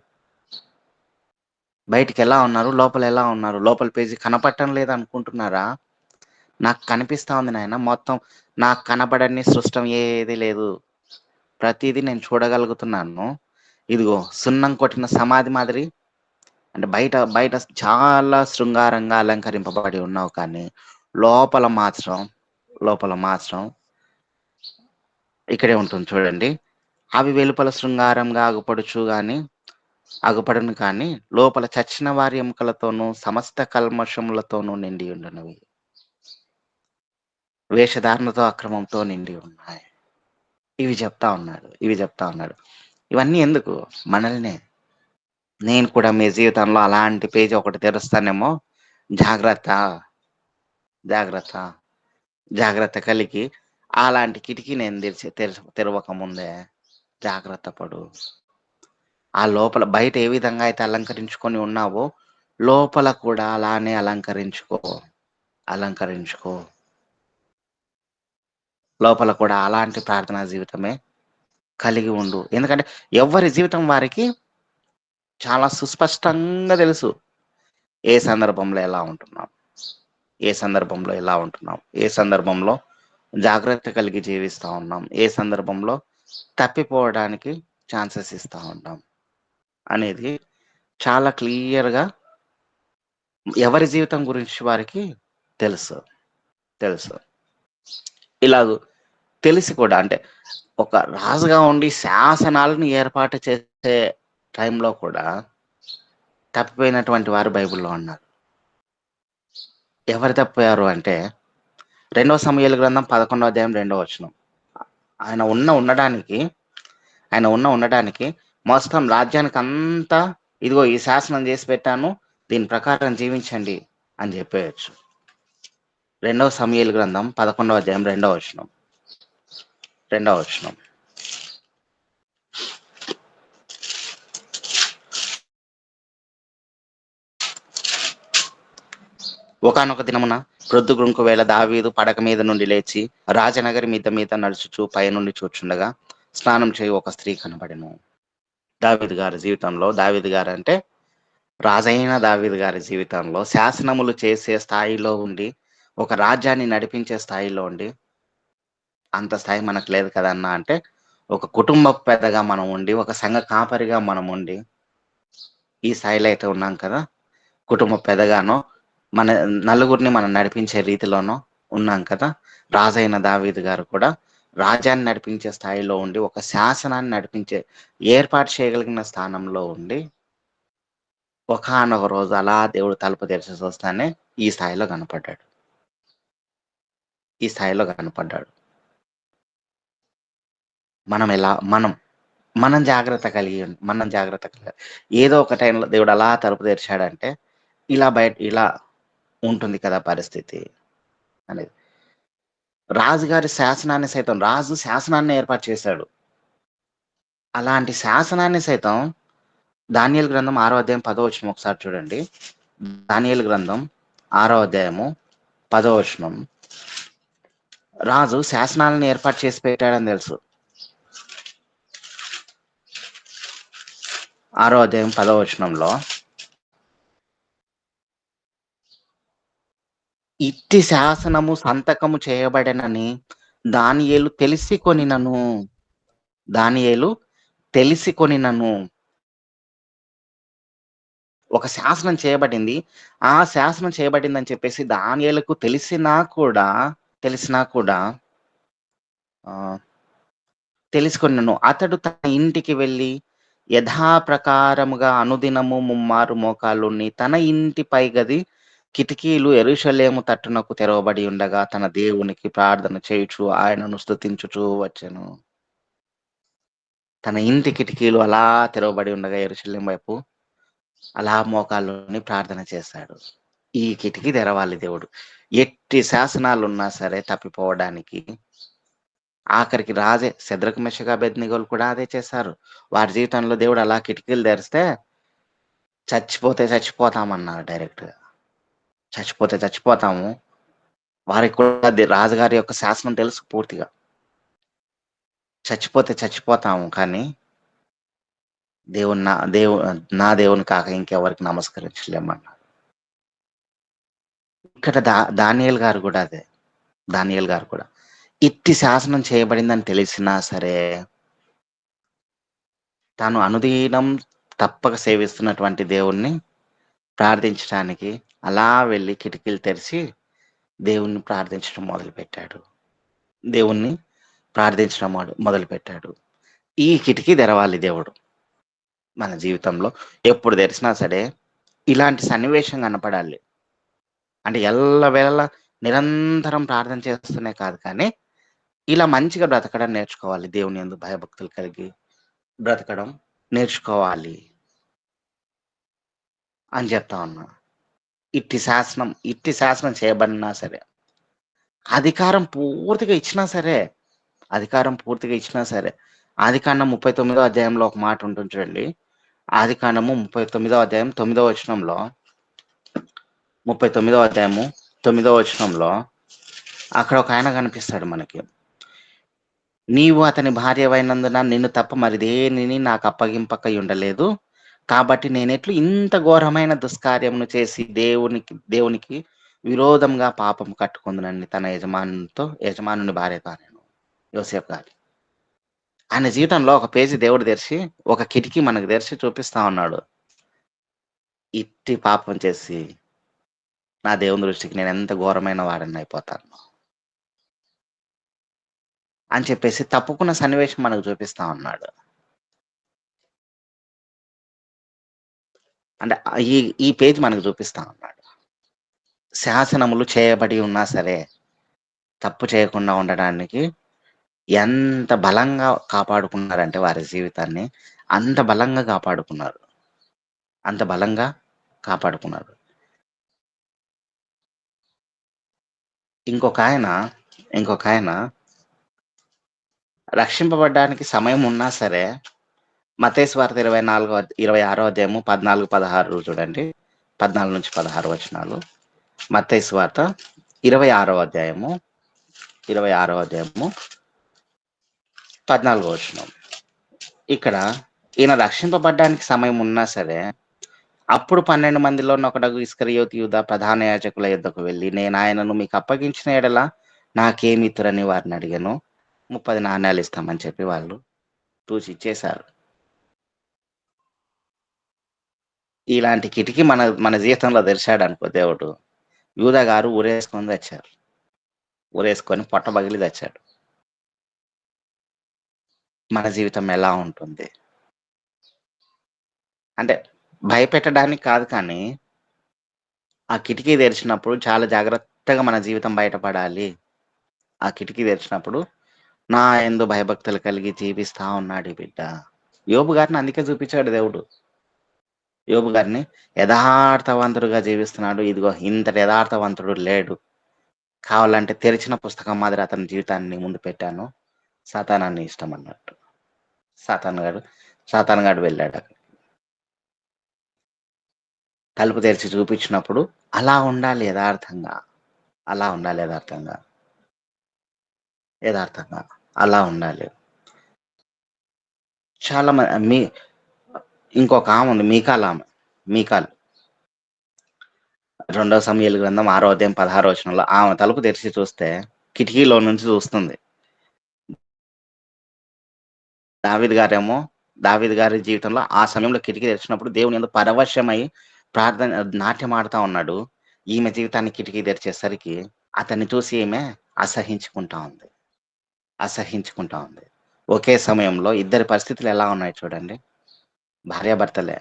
బయటికి ఎలా ఉన్నారు, లోపల ఎలా ఉన్నారు? లోపల పేజీ కనపడటం లేదు అనుకుంటున్నారా? నాకు కనిపిస్తా ఉంది నాయన. మొత్తం నాకు కనపడని సృష్టం ఏది లేదు. ప్రతిదీ నేను చూడగలుగుతున్నాను. ఇదిగో సున్నం కొట్టిన సమాధి మాదిరి అంటే బయట చాలా శృంగారంగా అలంకరింపబడి ఉన్నావు, కానీ లోపల మాత్రం ఇక్కడే ఉంటుంది చూడండి. అవి వెలుపల శృంగారంగా అగుపడును కానీ లోపల చచ్చిన వారి ఎముకలతోనూ సమస్త కల్మషములతోనూ నిండి ఉండనివి. వేషధారణతో, అక్రమంతో నిండి ఉన్నాయి. ఇవి చెప్తా ఉన్నాడు. ఇవన్నీ ఎందుకు? మనల్నే. నేను కూడా మీ జీవితంలో అలాంటి పేజీ ఒకటి తెరుస్తానేమో. జాగ్రత్త కలిగి అలాంటి కిటికీ నేను తెరవక ముందే జాగ్రత్త పడు. ఆ లోపల బయట ఏ విధంగా అయితే అలంకరించుకొని ఉన్నావో లోపల కూడా అలానే అలంకరించుకో. లోపల కూడా అలాంటి ప్రార్థనా జీవితమే కలిగి ఉండు. ఎందుకంటే ఎవరి జీవితం వారికి చాలా సుస్పష్టంగా తెలుసు. ఏ సందర్భంలో ఎలా ఉంటున్నాం, ఏ సందర్భంలో జాగ్రత్త కలిగి జీవిస్తూ ఉన్నాం, ఏ సందర్భంలో తప్పిపోవడానికి ఛాన్సెస్ ఇస్తూ ఉంటాం అనేది చాలా క్లియర్గా ఎవరి జీవితం గురించి వారికి తెలుసు. ఇలాగ తెలిసి కూడా అంటే ఒక రాజుగా ఉండి శాసనాలను ఏర్పాటు చేసే టైంలో కూడా తప్పిపోయినటువంటి వారు బైబిల్లో ఉన్నారు. ఎవరు తప్పిపోయారు అంటే 2వ సమూయేలు గ్రంథం 11వ అధ్యాయం 2వ వచనం. ఆయన ఉండడానికి మొత్తం రాజ్యానికి అంతా ఇదిగో ఈ శాసనం చేసి పెట్టాను, దీని ప్రకారం జీవించండి అని చెప్పేయచ్చు. 2వ సమూయేలు గ్రంథం 11వ అధ్యాయం 2వ వచనం. ఒకానొక దినమున ప్రొద్దుగుంకు వేళ దావీదు పడక మీద నుండి లేచి రాజనగరి మీద నడుచుచు పైనుండి చూచుండగా స్నానం చేయి ఒక స్త్రీ కనబడెను. దావీదు గారి జీవితంలో, దావీదు గారు అంటే రాజైన దావీదు గారి జీవితంలో శాసనములు చేసే స్థాయిలో ఉండి, ఒక రాజ్యాన్ని నడిపించే స్థాయిలో ఉండి, అంత స్థాయి మనకు లేదు కదన్నా అంటే, ఒక కుటుంబ పెద్దగా మనం ఉండి, ఒక సంఘ కాపరిగా మనం ఉండి, ఈ స్థాయిలో అయితే ఉన్నాం కదా. కుటుంబ పెద్దగానో, మన నలుగురిని మనం నడిపించే రీతిలోనో ఉన్నాం కదా. రాజైన దావీదు గారు కూడా రాజ్యాన్ని నడిపించే స్థాయిలో ఉండి, ఒక శాసనాన్ని నడిపించే ఏర్పాటు చేయగలిగిన స్థానంలో ఉండి, ఒకానొక రోజు అలా దేవుడు తలుపు తెరిచి చూస్తానే ఈ స్థాయిలో కనపడ్డాడు. ఈ స్థాయిలో కనపడ్డాడు. మనం జాగ్రత్త కలిగి ఏదో ఒక టైంలో దేవుడు అలా తలుపు తెరిచాడంటే ఇలా ఉంటుంది కదా పరిస్థితి అనేది. రాజు శాసనాన్ని ఏర్పాటు చేశాడు. అలాంటి శాసనాన్ని సైతం దానియేలు గ్రంథం 6వ అధ్యాయం 10వ వచనం ఒకసారి చూడండి. దానియేలు గ్రంథం 6వ అధ్యాయము 10వ వచనం. రాజు శాసనాలను ఏర్పాటు చేసి పెట్టాడని తెలుసు. 6వ అధ్యాయం 10వ వచనంలో, ఇట్టి శాసనము సంతకము చేయబడెనని దానియేలు తెలిసి కొనినను. ఒక శాసనం చేయబడింది. ఆ శాసనం చేయబడిందని చెప్పేసి దానియేలుకు తెలిసినా కూడా తెలుసుకొనినను. అతడు తన ఇంటికి వెళ్ళి యథాప్రకారముగా అనుదినము 3 మారు మోకాళ్ళుని తన ఇంటి పైగది కిటికీలు యెరూషలేము తట్టునకు తెరవబడి ఉండగా తన దేవునికి ప్రార్థన చేయుచు ఆయనను స్తుతించుచూ వచ్చెను. తన ఇంటి కిటికీలు అలా తెరవబడి ఉండగా యెరూషలేం వైపు అలా మోకాళ్ళుని ప్రార్థన చేశాడు. ఈ కిటికీ తెరవాలి దేవుడు. ఎట్టి శాసనాలు ఉన్నా సరే తప్పిపోవడానికి. ఆఖరికి రాజే శద్రకు మెషకు అబేద్నెగోలు కూడా అదే చేశారు. వారి జీవితంలో దేవుడు అలా కిటికీలు తెరిస్తే చచ్చిపోతామన్నారు డైరెక్ట్‌గా. చచ్చిపోతాము. వారికి కూడా రాజుగారి యొక్క శాసనం తెలుసు పూర్తిగా. చచ్చిపోతాము కానీ నా దేవుని కాక ఇంకెవరికి నమస్కరించలేమన్నారు. ఇక్కడ దానియేలు గారు కూడా అదే. దానియేలు గారు కూడా ఇట్టి శాసనం చేయబడిందని తెలిసినా సరే తాను అనుదినం తప్పక సేవిస్తున్నటువంటి దేవుణ్ణి ప్రార్థించడానికి అలా వెళ్ళి కిటికీలు తెరిచి దేవుణ్ణి ప్రార్థించడం మొదలుపెట్టాడు. ఈ కిటికీ తెరవాలి దేవుడు మన జీవితంలో. ఎప్పుడు తెరిచినా సరే ఇలాంటి సన్నివేశం కనపడాలి. అంటే ఎల్లవేళ నిరంతరం ప్రార్థన చేస్తూనే కాదు కానీ ఇలా మంచిగా బ్రతకడం నేర్చుకోవాలి. దేవుని యందు భయభక్తులు కలిగి బ్రతకడం నేర్చుకోవాలి అని చెప్తా ఉన్నా. ఇట్టి శాసనం చేయబడినా సరే, అధికారం పూర్తిగా ఇచ్చినా సరే ఆదికాండం 39వ అధ్యాయంలో ఒక మాట ఉంటుంది చూడండి. ఆదికాండము 39వ అధ్యాయం 9వ వచనంలో 39వ అధ్యాయము 9వ వచనంలో అక్కడ ఒక ఆయన కనిపిస్తాడు మనకి. నీవు అతని భార్యవైనందున నిన్ను తప్ప మరిదేనిని నాకు అప్పగింపకై ఉండలేదు. కాబట్టి నేనెట్లు ఇంత ఘోరమైన దుష్కార్యమును చేసి దేవునికి విరోధంగా పాపం కట్టుకుందునని తన యజమానుని భార్యతో నేను యోసేపు గారు. ఆయన జీవితంలో ఒక పేజీ దేవుడు తెరిచి, ఒక కిటికీ మనకు తెరిచి చూపిస్తా ఉన్నాడు. ఇట్టి పాపం చేసి నా దేవుని దృష్టికి నేను ఎంత ఘోరమైన వాడిని అయిపోతాను అని చెప్పేసి తప్పుకున్న సన్నివేశం మనకు చూపిస్తా ఉన్నాడు. అంటే ఈ పేజ్ మనకు చూపిస్తా ఉన్నాడు. శాసనములు చేయబడి ఉన్నా సరే తప్పు చేయకుండా ఉండడానికి ఎంత బలంగా కాపాడుకున్నారంటే వారి జీవితాన్ని అంత బలంగా కాపాడుకున్నారు. ఇంకొక ఆయన రక్షింపబడడానికి సమయం ఉన్నా సరే మత్తయి సువార్త 26వ అధ్యాయము 14-16 చూడండి. 14 నుంచి 16 వచనాలు. మత్తయి సువార్త 26వ అధ్యాయము 14వ వచనం. ఇక్కడ ఈయన రక్షింపబడ్డానికి సమయం ఉన్నా సరే, అప్పుడు 12 మందిలో ఒకడగు ఇస్కరియోతు యూదా ప్రధాన యాజకుల యొద్దకు వెళ్ళి, నేను ఆయనను మీకు అప్పగించిన ఎడల నాకేమి ఇతురని వారిని అడిగాను. 30 నాణ్యాలు ఇస్తామని చెప్పి వాళ్ళు తూచి ఇచ్చేశారు. ఇలాంటి కిటికీ మన మన జీవితంలో తెరిచాడు అనుకో దేవుడు, యూదా గారు ఊరేసుకొని తెచ్చారు. ఊరేసుకొని పొట్ట పగిలి తెచ్చాడు. మన జీవితం ఎలా ఉంటుంది అంటే భయపెట్టడానికి కాదు, కానీ ఆ కిటికీ తెరిచినప్పుడు చాలా జాగ్రత్తగా మన జీవితం బయటపడాలి. ఆ కిటికీ తెరిచినప్పుడు నా యందు భయభక్తులు కలిగి జీవిస్తా ఉన్నాడు ఈ బిడ్డ. యోబు గారిని అందుకే చూపించాడు దేవుడు. యోబు గారిని యథార్థవంతుడుగా జీవిస్తున్నాడు. ఇదిగో ఇంతటి యథార్థవంతుడు లేడు. కావాలంటే తెరిచిన పుస్తకం మాదిరి అతని జీవితాన్ని ముందు పెట్టాను. సాతానాన్ని ఇష్టం అన్నట్టు. సాతాన్ గాడు వెళ్ళాడు అక్కడ. తలుపు తెరిచి చూపించినప్పుడు అలా ఉండాలి యథార్థంగా. యథార్థంగా అలా ఉండాలి. చాలా మంది ఇంకొక ఆమె ఉంది, మీకాలు 2 సమూయేలు గ్రంథం 6వ అధ్యాయం 16వ వచనంలో ఆమె తలుపు తెరిచి చూస్తే కిటికీలో నుంచి చూస్తుంది. దావీదు గారి జీవితంలో ఆ సమయంలో కిటికీ తెరిచినప్పుడు దేవుని యందు పరవశమై నాట్యం ఆడుతా ఉన్నాడు. ఈమె జీవితాన్ని కిటికీ తెరిచేసరికి అతన్ని చూసి ఈమె అసహించుకుంటా ఉంది. ఒకే సమయంలో ఇద్దరి పరిస్థితులు ఎలా ఉన్నాయి చూడండి. భార్యాభర్తలే.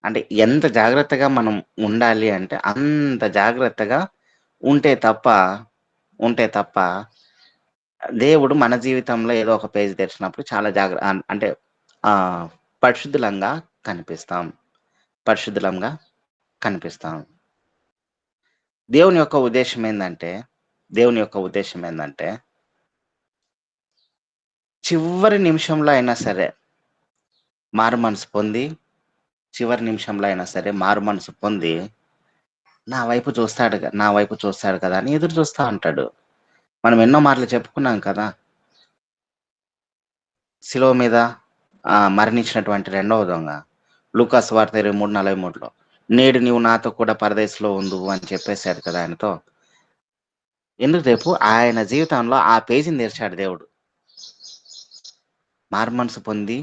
అంటే ఎంత జాగ్రత్తగా మనం ఉండాలి అంటే అంత జాగ్రత్తగా ఉంటే తప్ప దేవుడు మన జీవితంలో ఏదో ఒక పేజ్ తెరిచినప్పుడు చాలా అంటే పరిశుద్ధులంగా కనిపిస్తాం. దేవుని యొక్క ఉద్దేశం ఏంటంటే చివరి నిమిషంలో అయినా సరే మారు మనసు పొంది నా వైపు చూస్తాడు కదా అని ఎదురు చూస్తా ఉంటాడు. మనం ఎన్నో మార్లు చెప్పుకున్నాం కదా, శిలువ మీద మరణించినటువంటి రెండవ దొంగ లూకా సువార్త 23:43లో నేడు నీవు నాతో కూడా పరదేశంలో ఉండు అని చెప్పేశాడు కదా ఆయనతో. ఎందుకు రేపు ఆయన జీవితంలో ఆ పేజీని తెరిచాడు దేవుడు. మారు మనసు పొంది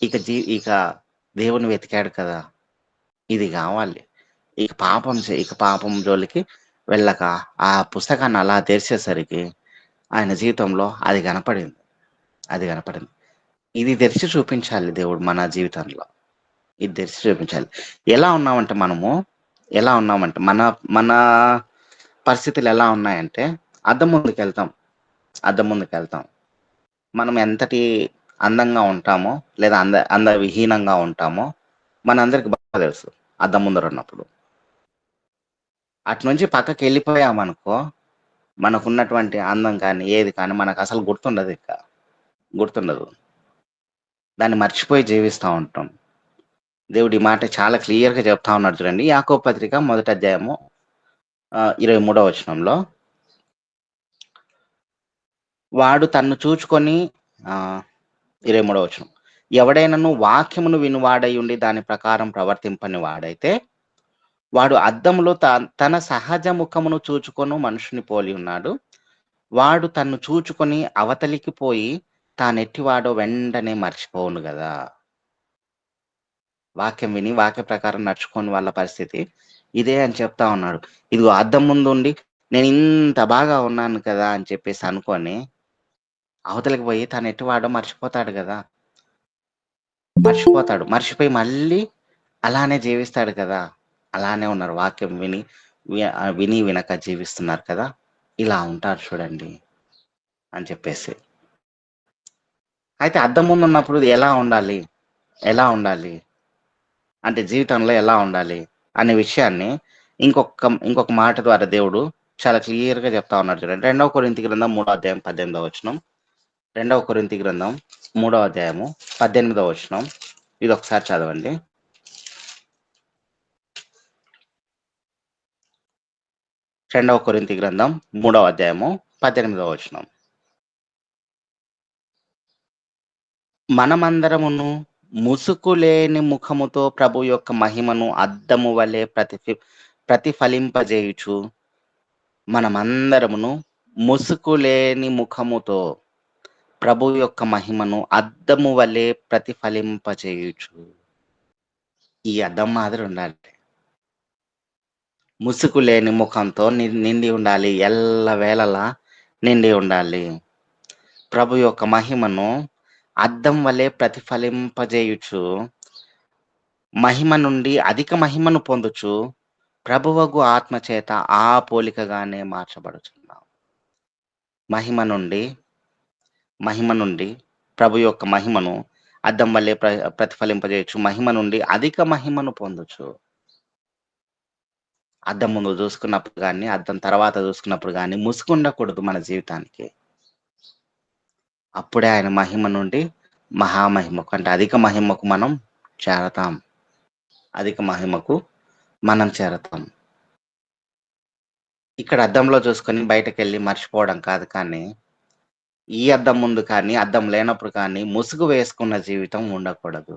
ఇక దేవుని వెతికాడు కదా, ఇది కావాలి. ఇక పాపం జోలికి వెళ్ళక ఆ పుస్తకాన్ని అలా తెరిచేసరికి ఆయన జీవితంలో అది కనపడింది. ఇది తెరిచి చూపించాలి దేవుడు మన జీవితంలో. ఇది తెరిచి చూపించాలి. ఎలా ఉన్నామంటే మన పరిస్థితులు ఎలా ఉన్నాయంటే అద్దం ముందుకు వెళ్తాం. మనం ఎంతటి అందంగా ఉంటామో లేదా అందవిహీనంగా ఉంటామో మనందరికి బాగా తెలుసు. అద్దం ముందర ఉన్నప్పుడు అటు నుంచి పక్కకి వెళ్ళిపోయామనుకో మనకున్నటువంటి అందం కానీ ఏది కానీ మనకు అసలు గుర్తుండదు. దాన్ని మర్చిపోయి జీవిస్తూ ఉంటాం. దేవుడి మాట చాలా క్లియర్గా చెప్తా ఉన్నాడు చూడండి. యాకోబు పత్రిక 1వ అధ్యాయము 23వ వచనంలో వాడు తన్ను చూచుకొని 23వ వచనం, ఎవడైనను వాక్యమును వినువాడై ఉండి దాని ప్రకారం ప్రవర్తింపని వాడైతే వాడు అద్దములో తన సహజ ముఖమును చూచుకొను మనుషుని పోలి ఉన్నాడు. వాడు తన్ను చూచుకొని అవతలికి పోయి తానెట్టివాడో వెంటనే మర్చిపోవును కదా. వాక్యం విని వాక్య ప్రకారం నడుచుకోని వాళ్ళ పరిస్థితి ఇదే అని చెప్తా ఉన్నాడు. ఇదిగో అద్దం ముందు ఉండి నేను ఇంత బాగా ఉన్నాను కదా అని చెప్పేసి అనుకొని అవతలికి పోయి తాను ఎట్టివాడో మర్చిపోతాడు కదా. మర్చిపోయి మళ్ళీ అలానే జీవిస్తాడు కదా. అలానే ఉన్నారు. వాక్యం విని వినక జీవిస్తున్నారు కదా. ఇలా ఉంటారు చూడండి అని చెప్పేసి. అయితే అద్దం ముందు ఉన్నప్పుడు ఎలా ఉండాలి అంటే జీవితంలో ఎలా ఉండాలి అనే విషయాన్ని ఇంకొక మాట ద్వారా దేవుడు చాలా క్లియర్గా చెప్తా ఉన్నాడు చూడండి. 2వ కొరింథీ గ్రంథం 3వ అధ్యాయం 18వ వచనం. 2వ కొరింథీ గ్రంథం 3వ అధ్యాయము 18వ వచనం. ఇది ఒకసారి చదవండి. 2వ కొరింథీ గ్రంథం 3వ అధ్యాయము 18వ వచనం. మనమందరమును ముసుకు లేని ముఖముతో ప్రభు యొక్క మహిమను అద్దము వలె ప్రతిఫలింపజేయుచు, మనమందరమును ముసుకు లేని ముఖముతో ప్రభు యొక్క మహిమను అద్దము వలె ప్రతిఫలింపజేయుచు. ఈ అద్దం మాదిరి ఉండాలి. ముసుగు లేని ముఖంతో నిండి ఉండాలి, ఎల్లవేళలా నిండి ఉండాలి. ప్రభు యొక్క మహిమను అద్దం వలె ప్రతిఫలింపజేయుచు, మహిమ నుండి అధిక మహిమను పొందుచు, ప్రభువగు ఆత్మ చేత ఆ పోలికగానే మార్చబడుచున్నాం. మహిమ నుండి ప్రభు యొక్క మహిమను అద్దం వల్లే ప్రతిఫలింపజేయచ్చు, మహిమ నుండి అధిక మహిమను పొందొచ్చు. అద్దం ముందు చూసుకున్నప్పుడు కానీ, అద్దం తర్వాత చూసుకున్నప్పుడు కానీ ముసుగు ఉండకూడదు మన జీవితానికి. అప్పుడే ఆయన మహిమ నుండి మహామహిమకు, అంటే అధిక మహిమకు మనం చేరతాం. అధిక మహిమకు మనం చేరతాం. ఇక్కడ అద్దంలో చూసుకొని బయటకు వెళ్ళి మర్చిపోవడం కాదు, కానీ ఈ అద్దం ముందు కానీ అద్దం లేనప్పుడు కానీ ముసుగు వేసుకున్న జీవితం ఉండకూడదు.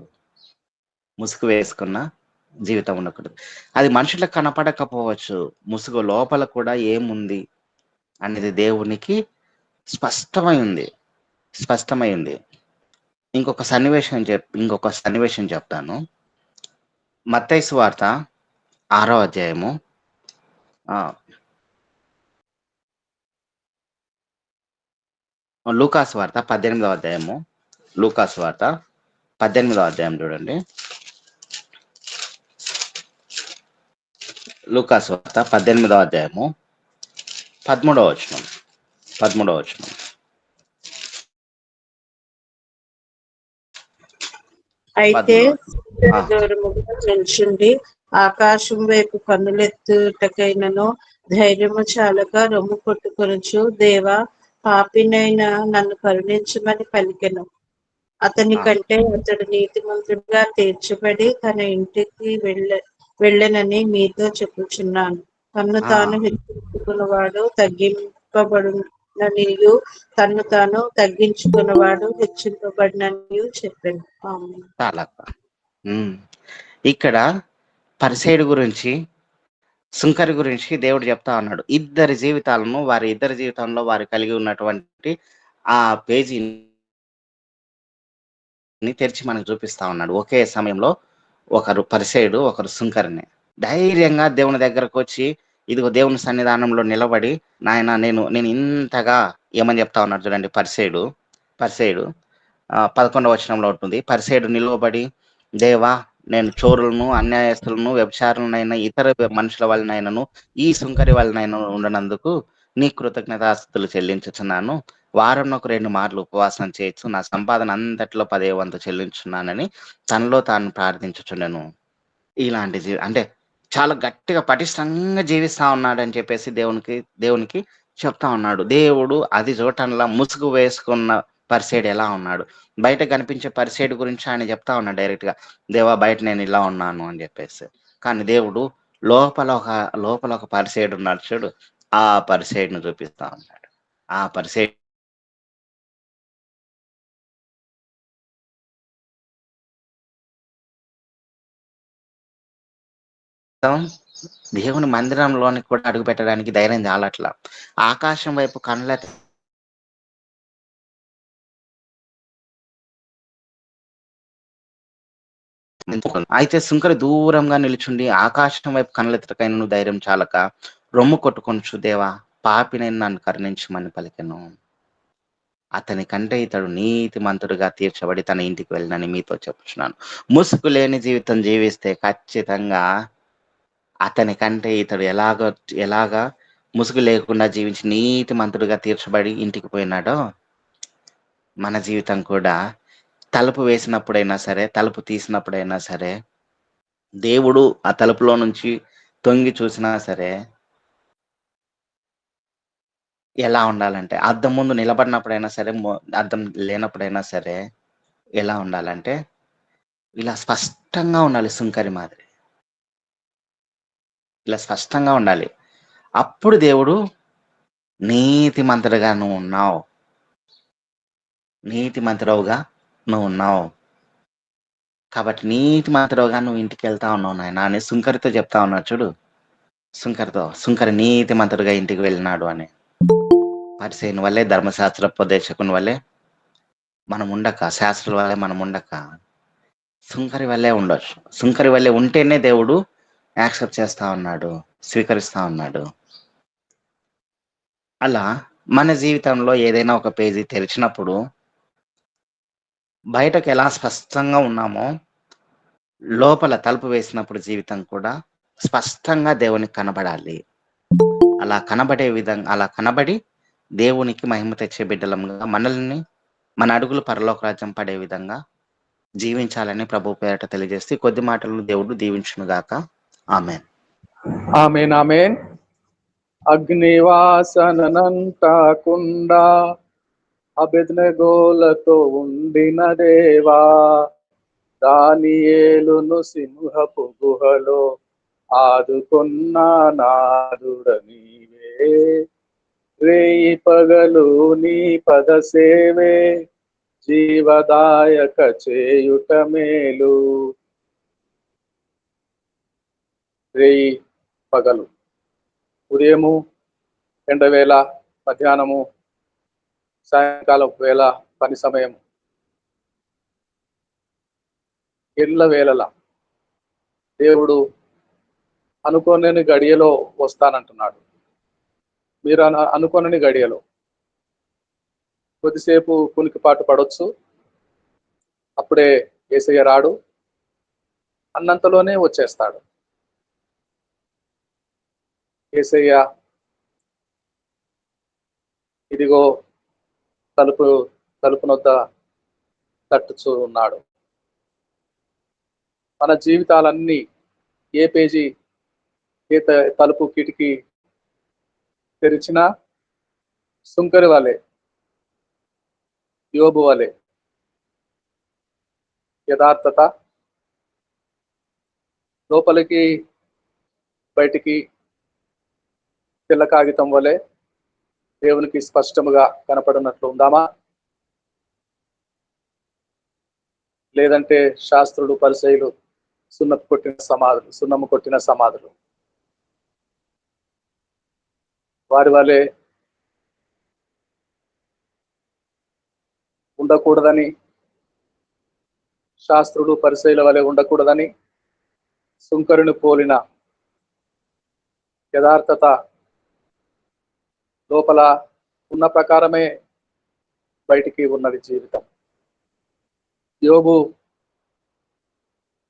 ముసుగు వేసుకున్న జీవితం ఉండకూడదు. అది మనుషులకు కనపడకపోవచ్చు, ముసుగు లోపల కూడా ఏముంది అనేది దేవునికి స్పష్టమై ఉంది. ఇంకొక సన్నివేశం చెప్తాను. మత్తయి సువార్త 6వ అధ్యాయము లూకాసు వార్త 18వ అధ్యాయము, లూకాసు వార్త 18వ అధ్యాయం చూడండి. లూకాసు వార్త 18వ అధ్యాయము 13వ వచనం. అయితే దూరముగా నిల్చుండి ఆకాశం వైపు కన్నులెత్తుటకైనను ధైర్యము చాలక రొమ్ము కొట్టుకొనుచు, దేవా పాపినైనా నన్ను కరుణించమని పలికెను. అతని కంటే అతడు నీతిమంతుడిగా తీర్చబడి తన ఇంటికి వెళ్ళనని మీతో చెప్పుచున్నాను. తన్ను తాను హెచ్చించుకున్నవాడు తగ్గింపబడుననియు, తన్ను తాను తగ్గించుకున్నవాడు హెచ్చింపబడిననియు చెప్పాను. ఇక్కడ పరిసయ్యుడి గురించి, సుంకరి గురించి దేవుడు చెప్తా ఉన్నాడు. ఇద్దరి జీవితాలను, ఇద్దరి జీవితంలో వారు కలిగి ఉన్నటువంటి ఆ పేజీని తెరిచి మనకు చూపిస్తా ఉన్నాడు. ఒకే సమయంలో ఒకరు పరిసయ్యుడు, ఒకరు సుంకరిని. ధైర్యంగా దేవుని దగ్గరకు వచ్చి, ఇదిగో దేవుని సన్నిధానంలో నిలబడి, నాయన నేను ఇంతగా ఏమని చెప్తా ఉన్నాడు చూడండి. పరిసయ్యుడు 11వ వచనంలో ఉంటుంది. పరిసయ్యుడు నిలువబడి, దేవా నేను చోరులను, అన్యాయస్తులను, వ్యభిచారులనైనా, ఇతర మనుషుల వలనైనను, ఈ సుంకరి వలనైనా ఉండనందుకు నీ కృతజ్ఞతాస్తుతులు చెల్లించుచున్నాను. వారంలో 2 మార్లు ఉపవాసం చేయొచ్చు, నా సంపాదన అంతట్లో 10వ వంతు చెల్లించున్నానని తనలో తాను ప్రార్థించుచుండెను. ఇలాంటి అంటే చాలా గట్టిగా పటిష్టంగా జీవిస్తా ఉన్నాడని చెప్పేసి దేవునికి చెప్తా ఉన్నాడు. దేవుడు అది చూడటంలా ముసుగు వేసుకున్న పరిసైడ్ ఎలా ఉన్నాడు, బయట కనిపించే పరిసైడ్ గురించి ఆయన చెప్తా ఉన్నాడు డైరెక్ట్ గా, దేవా బయట నేను ఇలా ఉన్నాను అని చెప్పేసి. కానీ దేవుడు లోపల ఒక పరిసైడ్ ఉన్నాడు చూడు, ఆ పరిసైడ్ ను చూపిస్తా ఉన్నాడు. ఆ పరిసైడ్ దేవుని మందిరంలోనికి కూడా అడుగు పెట్టడానికి ధైర్యం చాలట్లా. ఆకాశం వైపు కళ్ళెత్తి అయితే సుంకరి దూరంగా నిలుచుండి ఆకాశం వైపు కళ్ళెత్తకైన ధైర్యం చాలక రొమ్ము కొట్టుకొనుచు, దేవా పాపినైనా నన్ను కరుణించమని పలికెను. అతని కంటే ఇతడు నీతిమంతుడిగా తీర్చబడి తన ఇంటికి వెళ్ళనని మీతో చెప్పుచున్నాను. ముసుగు లేని జీవితం జీవిస్తే ఖచ్చితంగా అతని కంటే ఇతడు ఎలాగా ముసుగు లేకుండా జీవించి నీతిమంతుడిగా తీర్చబడి ఇంటికి పోయినాడో, మన జీవితం కూడా తలుపు వేసినప్పుడైనా సరే, తలుపు తీసినప్పుడైనా సరే, దేవుడు ఆ తలుపులో నుంచి తొంగి చూసినా సరే ఎలా ఉండాలంటే, అద్దం ముందు నిలబడినప్పుడైనా సరే, అద్దం లేనప్పుడైనా సరే ఎలా ఉండాలంటే ఇలా స్పష్టంగా ఉండాలి. సుంకరి మాదిరి ఇలా స్పష్టంగా ఉండాలి. అప్పుడు దేవుడు నీతిమంతుడుగా నువ్వు ఉన్నావు, నీతిమంతుడవుగా నువ్వు ఉన్నావు, కాబట్టి నీతిమంతుడవుగా నువ్వు ఇంటికి వెళ్తా ఉన్నావు నాయన అని సుంకరితో చెప్తా ఉన్నాడు చూడు. సుంకరి నీతిమంతుడుగా ఇంటికి వెళ్ళినాడు అని. పరిసయ్యుని వల్లే, ధర్మశాస్త్రోపదేశకుని వల్లే మనం ఉండక, శాస్త్రుల వల్లే మనం ఉండక, సుంకరి వల్లే ఉండొచ్చు. సుంకరి వల్లే ఉంటేనే దేవుడు యాక్సెప్ట్ చేస్తా ఉన్నాడు, స్వీకరిస్తా ఉన్నాడు. అలా మన జీవితంలో ఏదైనా ఒక పేజీ తెరిచినప్పుడు బయటకు ఎలా స్పష్టంగా ఉన్నామో లోపల తలుపు వేసినప్పుడు జీవితం కూడా స్పష్టంగా దేవునికి కనబడాలి. అలా కనబడి దేవునికి మహిమ తెచ్చే బిడ్డలంగా మనల్ని, మన అడుగులు పరలోక రాజ్యం పడే విధంగా జీవించాలని ప్రభు పేరట తెలియజేస్తే కొద్ది మాటలు దేవుడు దీవించును గాక. ఆమేన్. ఆమేన్ ఆమేన్. అగ్నివాసనంటాకుండా అబెద్నెగోలతో ఉండిన దేవా, దానియేలును సింహపు గుహలో ఆదుకున్న నాదుడ నీవే. రేయి పగలు నీ పద సేవే జీవదాయక చేయుట మేలు. రేయి పగలు, ఉదయము ఎండవేళ, మధ్యాహ్నము, సాయంకాలం వేళ, పని సమయం, ఎల్ల వేళల దేవుడు అనుకోని గడియలో వస్తానంటున్నాడు. మీరు అనుకోని గడియలో కొద్దిసేపు కునికిపాటు పడవచ్చు, అప్పుడే యేసయ్య రాడు, అన్నంతలోనే వచ్చేస్తాడు. యేసయ్య ఇదిగో తలుపునొద్ద తట్టుచూ ఉన్నాడు. మన జీవితాలన్నీ ఏ పేజీ, ఏ తలుపు కిటికీ తెరిచినా సుంకరి వలె, యోబు వలె యథార్థత, లోపలికి బయటికి తెల్ల కాగితం వలె దేవునికి స్పష్టముగా కనపడినట్లు ఉందామా? లేదంటే శాస్త్రులు, పరిసయ్యులు సున్నము కొట్టిన సమాధులు వారి వలె ఉండకూడదని, శాస్త్రులు పరిసయ్యుల వలె ఉండకూడదని, సుంకరుని పోలిన యథార్థత లోపల ఉన్న ప్రకారమే బయటికి ఉన్నది జీవితం. యోబు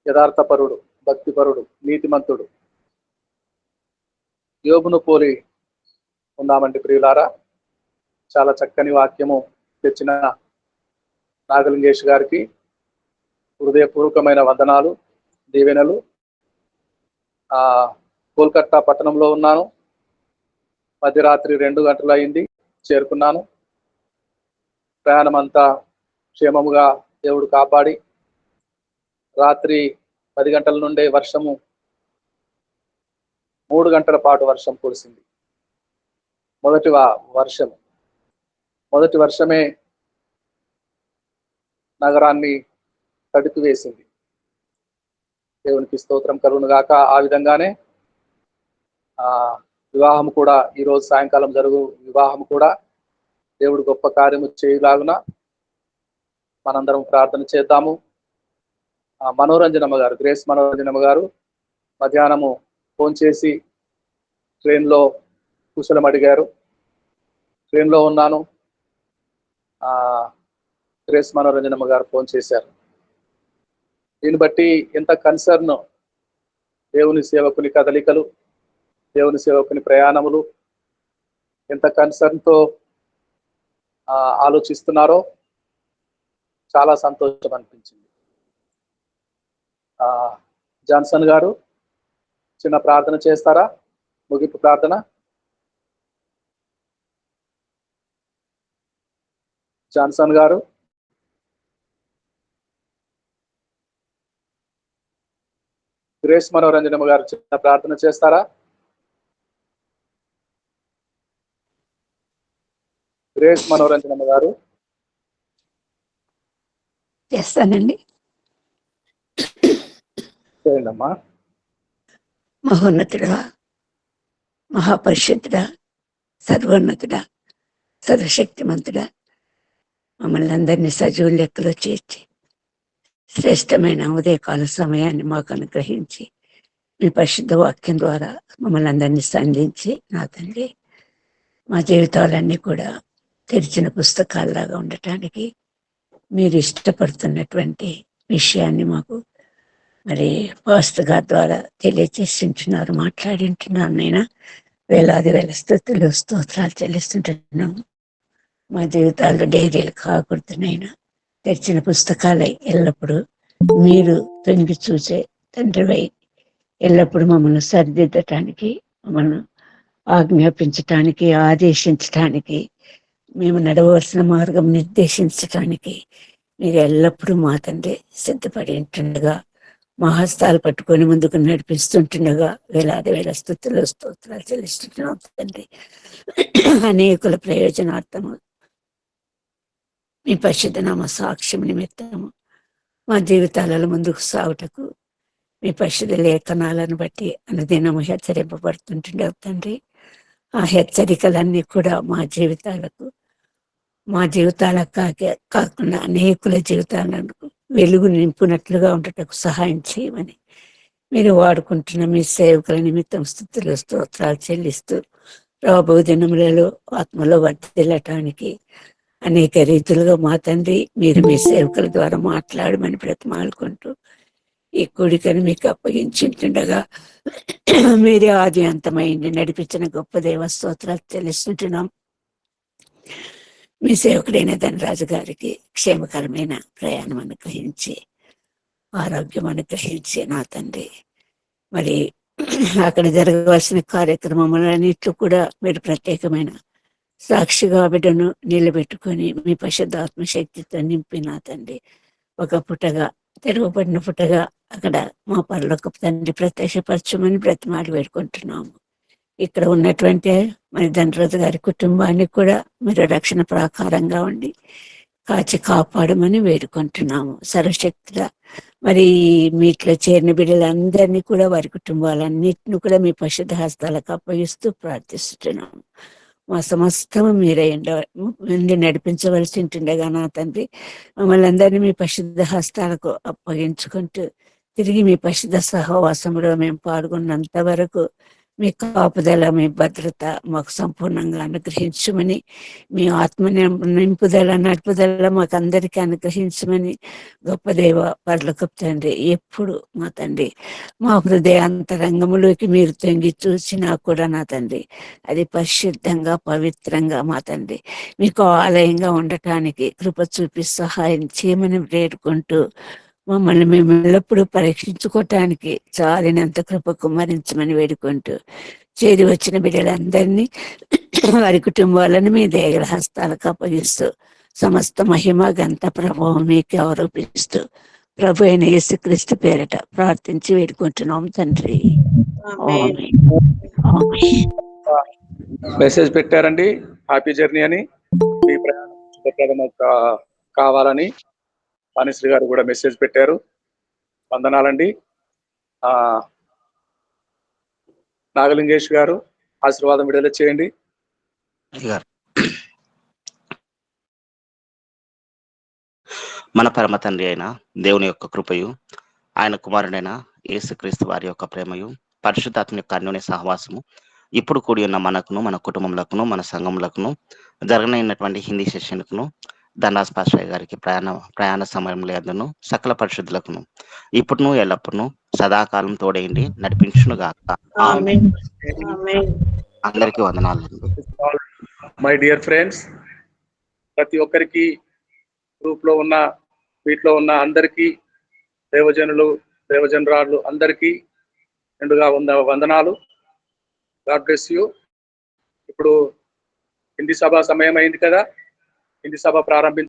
యథార్థపరుడు, భక్తిపరుడు, నీతిమంతుడు. యోబును పోలి ఉన్నామండి ప్రియులారా. చాలా చక్కని వాక్యము తెచ్చిన నాగలింగేష్ గారికి హృదయపూర్వకమైన వందనాలు, దీవెనలు. కోల్కతా పట్టణంలో ఉన్నాను. మధ్యరాత్రి 2 గంటలు అయింది, చేరుకున్నాను. ప్రయాణం అంతా క్షేమముగా దేవుడు కాపాడి, రాత్రి 10 గంటల నుండే వర్షము 3 గంటల పాటు వర్షం కురిసింది. మొదటి వర్షమే నగరాన్ని తడిపి వేసింది. దేవునికి స్తోత్రం కలుగును గాక. ఆ విధంగానే వివాహం కూడా, ఈరోజు సాయంకాలం జరుగు వివాహం కూడా దేవుడు గొప్ప కార్యము చేయలాగున మనందరం ప్రార్థన చేద్దాము. మనోరంజనమ్మ గారు, గ్రేస్ మనోరంజనమ్మ గారు మధ్యాహ్నము ఫోన్ చేసి ట్రైన్లో కుశలం అడిగారు. ట్రైన్లో ఉన్నాను. గ్రేస్ మనోరంజనమ్మ గారు ఫోన్ చేశారు. దీన్ని బట్టి ఎంత కన్సర్న్, దేవుని సేవకుని కదలికలు, దేవుని సేవకుని ప్రయాణములు ఎంత కన్సర్న్తో ఆలోచిస్తున్నారో చాలా సంతోషం అనిపించింది. జాన్సన్ గారు చిన్న ప్రార్థన చేస్తారా? ముగింపు ప్రార్థన. జాన్సన్ గారు. గ్రేస్ మనోరంజనమ్మ గారు చిన్న ప్రార్థన చేస్తారా? గ్రేస్ మనోరంజనమ్మ గారు చేస్తానండి. చేయండమ్మా. మహోన్నతుడా, మహాపరిషత్తుడా, సర్వోన్నతుడా, సర్వశక్తిమంతుడా, మమ్మల్ని అందరినీ సజీవుల లెక్కలో చేర్చి శ్రేష్టమైన ఉదయకాల సమయాన్ని మాకు అనుగ్రహించి మీ పరిశుద్ధ వాక్యం ద్వారా మమ్మల్ని అందరినీ సంధించి నా తండ్రి మా జీవితాలన్నీ కూడా తెరిచిన పుస్తకాల్లాగా ఉండటానికి మీరు ఇష్టపడుతున్నటువంటి విషయాన్ని మాకు మరి పాస్టర్ గారి ద్వారా తెలియచేసింటున్నారు, మాట్లాడింటున్నారు. నైనా వేలాది వేల స్తుతులు స్తోత్రాలు చెల్లిస్తుంటున్నాము. మా జీవితాల్లో డైరీలు కాకూడదునైనా తెరిచిన పుస్తకాలై ఎల్లప్పుడూ మీరు తొంగి చూసే తండ్రివై ఎల్లప్పుడూ మమ్మల్ని సరిదిద్దటానికి, మమ్మల్ని ఆజ్ఞాపించటానికి, ఆదేశించటానికి, మేము నడవలసిన మార్గం నిర్దేశించటానికి మీరు ఎల్లప్పుడూ మా తండ్రి సిద్ధపడి ఉంటుండగా, మా హస్తాలు పట్టుకొని ముందుకు నడిపిస్తుంటుండగా వేలాది వేల స్తుతులు స్తోత్రాలు చెల్లిస్తుంటున్నాం తండ్రి. అనేకుల ప్రయోజనార్థము మీ పరిశుద్ధ నామ సాక్ష్యం నిమిత్తము మా జీవితాలలో ముందుకు సాగుటకు మీ పరిశుద్ధ లేఖనాలను బట్టి అనుదినము హెచ్చరింపబడుతుంటుండవు తండ్రి. ఆ హెచ్చరికలన్నీ కూడా మా జీవితాలకు కాకుండా అనేకుల జీవితాలను వెలుగు నింపునట్లుగా ఉండటకు సహాయం చేయమని మీరు వాడుకుంటున్న మీ సేవకుల నిమిత్తం స్తుతులు స్తోత్రాలు చెల్లిస్తూ రాబో దినములలో ఆత్మలో వర్ధిల్లటానికి అనేక రీతులుగా మా తండ్రి మీరు మీ సేవకుల ద్వారా మాట్లాడమని బ్రతిమాలుకుంటూ ఈ కూడికను మీకు అప్పగించుంటుండగా మీరే ఆది అంతమైంది నడిపించిన గొప్ప దేవ స్తోత్రాలు చెల్లిస్తుంటున్నాం. మీ సేవకుడైన ధనరాజు గారికి క్షేమకరమైన ప్రయాణం అనుగ్రహించి, ఆరోగ్యం అనుగ్రహించి నా తండ్రి మరి అక్కడ జరగవలసిన కార్యక్రమములన్నింటిలో కూడా మీరు ప్రత్యేకమైన సాక్షిగా బిడ్డను నిలబెట్టుకొని మీ పరిశుద్ధాత్మ శక్తితో నింపి నా తండ్రి ఒక పుటగా తెరవబడిన పుటగా అక్కడ మా పరలోకపు తండ్రి ప్రత్యక్షపరచమని బ్రతిమాడి వేడుకుంటున్నాము. ఇక్కడ ఉన్నటువంటి మరి ధనరాజు గారి కుటుంబాన్ని కూడా మీరు రక్షణ ప్రాకారంగా ఉండి కాచి కాపాడమని వేడుకుంటున్నాము. సర్వశక్తిగా మరి మీట్లో చేరిన బిడ్డలందరినీ కూడా వారి కుటుంబాలన్నింటినీ కూడా మీ పరిశుద్ధ హస్తాలకు అప్పగిస్తూ ప్రార్థిస్తున్నాము. మా సమస్తము మీరే ముందు నడిపించవలసి ఉంటుండగా నా తండ్రి మమ్మల్ని అందరినీ మీ పరిశుద్ధ హస్తాలకు అప్పగించుకుంటూ తిరిగి మీ పరిశుద్ధ సహవాసంలో మేము పాల్గొన్నంత వరకు మీ కాపుదల, మీ భద్రత మాకు సంపూర్ణంగా అనుగ్రహించమని, మీ ఆత్మ నింపుదల నడుపుదల మాకు అందరికీ అనుగ్రహించమని గొప్ప దేవ పరలోకపు తండ్రి ఎప్పుడు మా తండ్రి మా హృదయాంతరంగములోకి మీరు తొంగి చూసినా కూడా నా తండ్రి అది పరిశుద్ధంగా పవిత్రంగా మా తండ్రి మీకు ఆలయంగా ఉండటానికి కృప చూపి సహాయం చేయమని వేడుకుంటూ మమ్మల్ని మేము ఎల్లప్పుడూ పరీక్షించుకోవటానికి చాలినంత కృప కుమ్మరించమని వేడుకుంటూ చేరి వచ్చిన బిడ్డలందరినీ వారి కుటుంబాలను మీ దయగల హస్తాలకు అప్పగిస్తూ సమస్త మహిమ గంత ప్రభావం మీకు ఆరోపిస్తూ ప్రభు అయిన యేసుక్రీస్తు పేరట ప్రార్థించి వేడుకుంటున్నాం తండ్రి. మెసేజ్ పెట్టారండి, హ్యాపీ జర్నీ అని. మీ ప్రయాణం శుభప్రదం కావాలని వాణిశ్రీ గారు కూడా మెసేజ్ పెట్టారు. వందనాలండి. నాగలింగేష్ గారు ఆశీర్వాదం విడుదల చేయండి. మన పరమ తండ్రి అయిన దేవుని యొక్క కృపయు, ఆయన కుమారుడైన యేసుక్రీస్తు వారి యొక్క ప్రేమయు, పరిశుద్ధాత్మ యొక్క అన్యోన్య సహవాసము ఇప్పుడు కూడి ఉన్న మనకును, మన కుటుంబములకును, మన సంఘములకును, జరగనైనటువంటి హిందీ సెషన్కును, ధనరాజ్ పాస్టర్ గారికి ప్రయాణ సమయంలో అందను సకల పరిశుద్ధులకును ఇప్పుడును ఎల్లప్పుడూ సదాకాలం తోడైండి నడిపించును గాక. అందరికీ వందనాలు. మై డియర్ ఫ్రెండ్స్, ప్రతి ఒక్కరికి గ్రూప్ లో ఉన్న వీటిలో ఉన్న అందరికీ దేవజనురాళ్ళు అందరికీ నిండుగా వందనాలు. God bless you. ఇప్పుడు హిందీ సభ సమయం అయింది కదా, హిందీ సభ ప్రారంభించ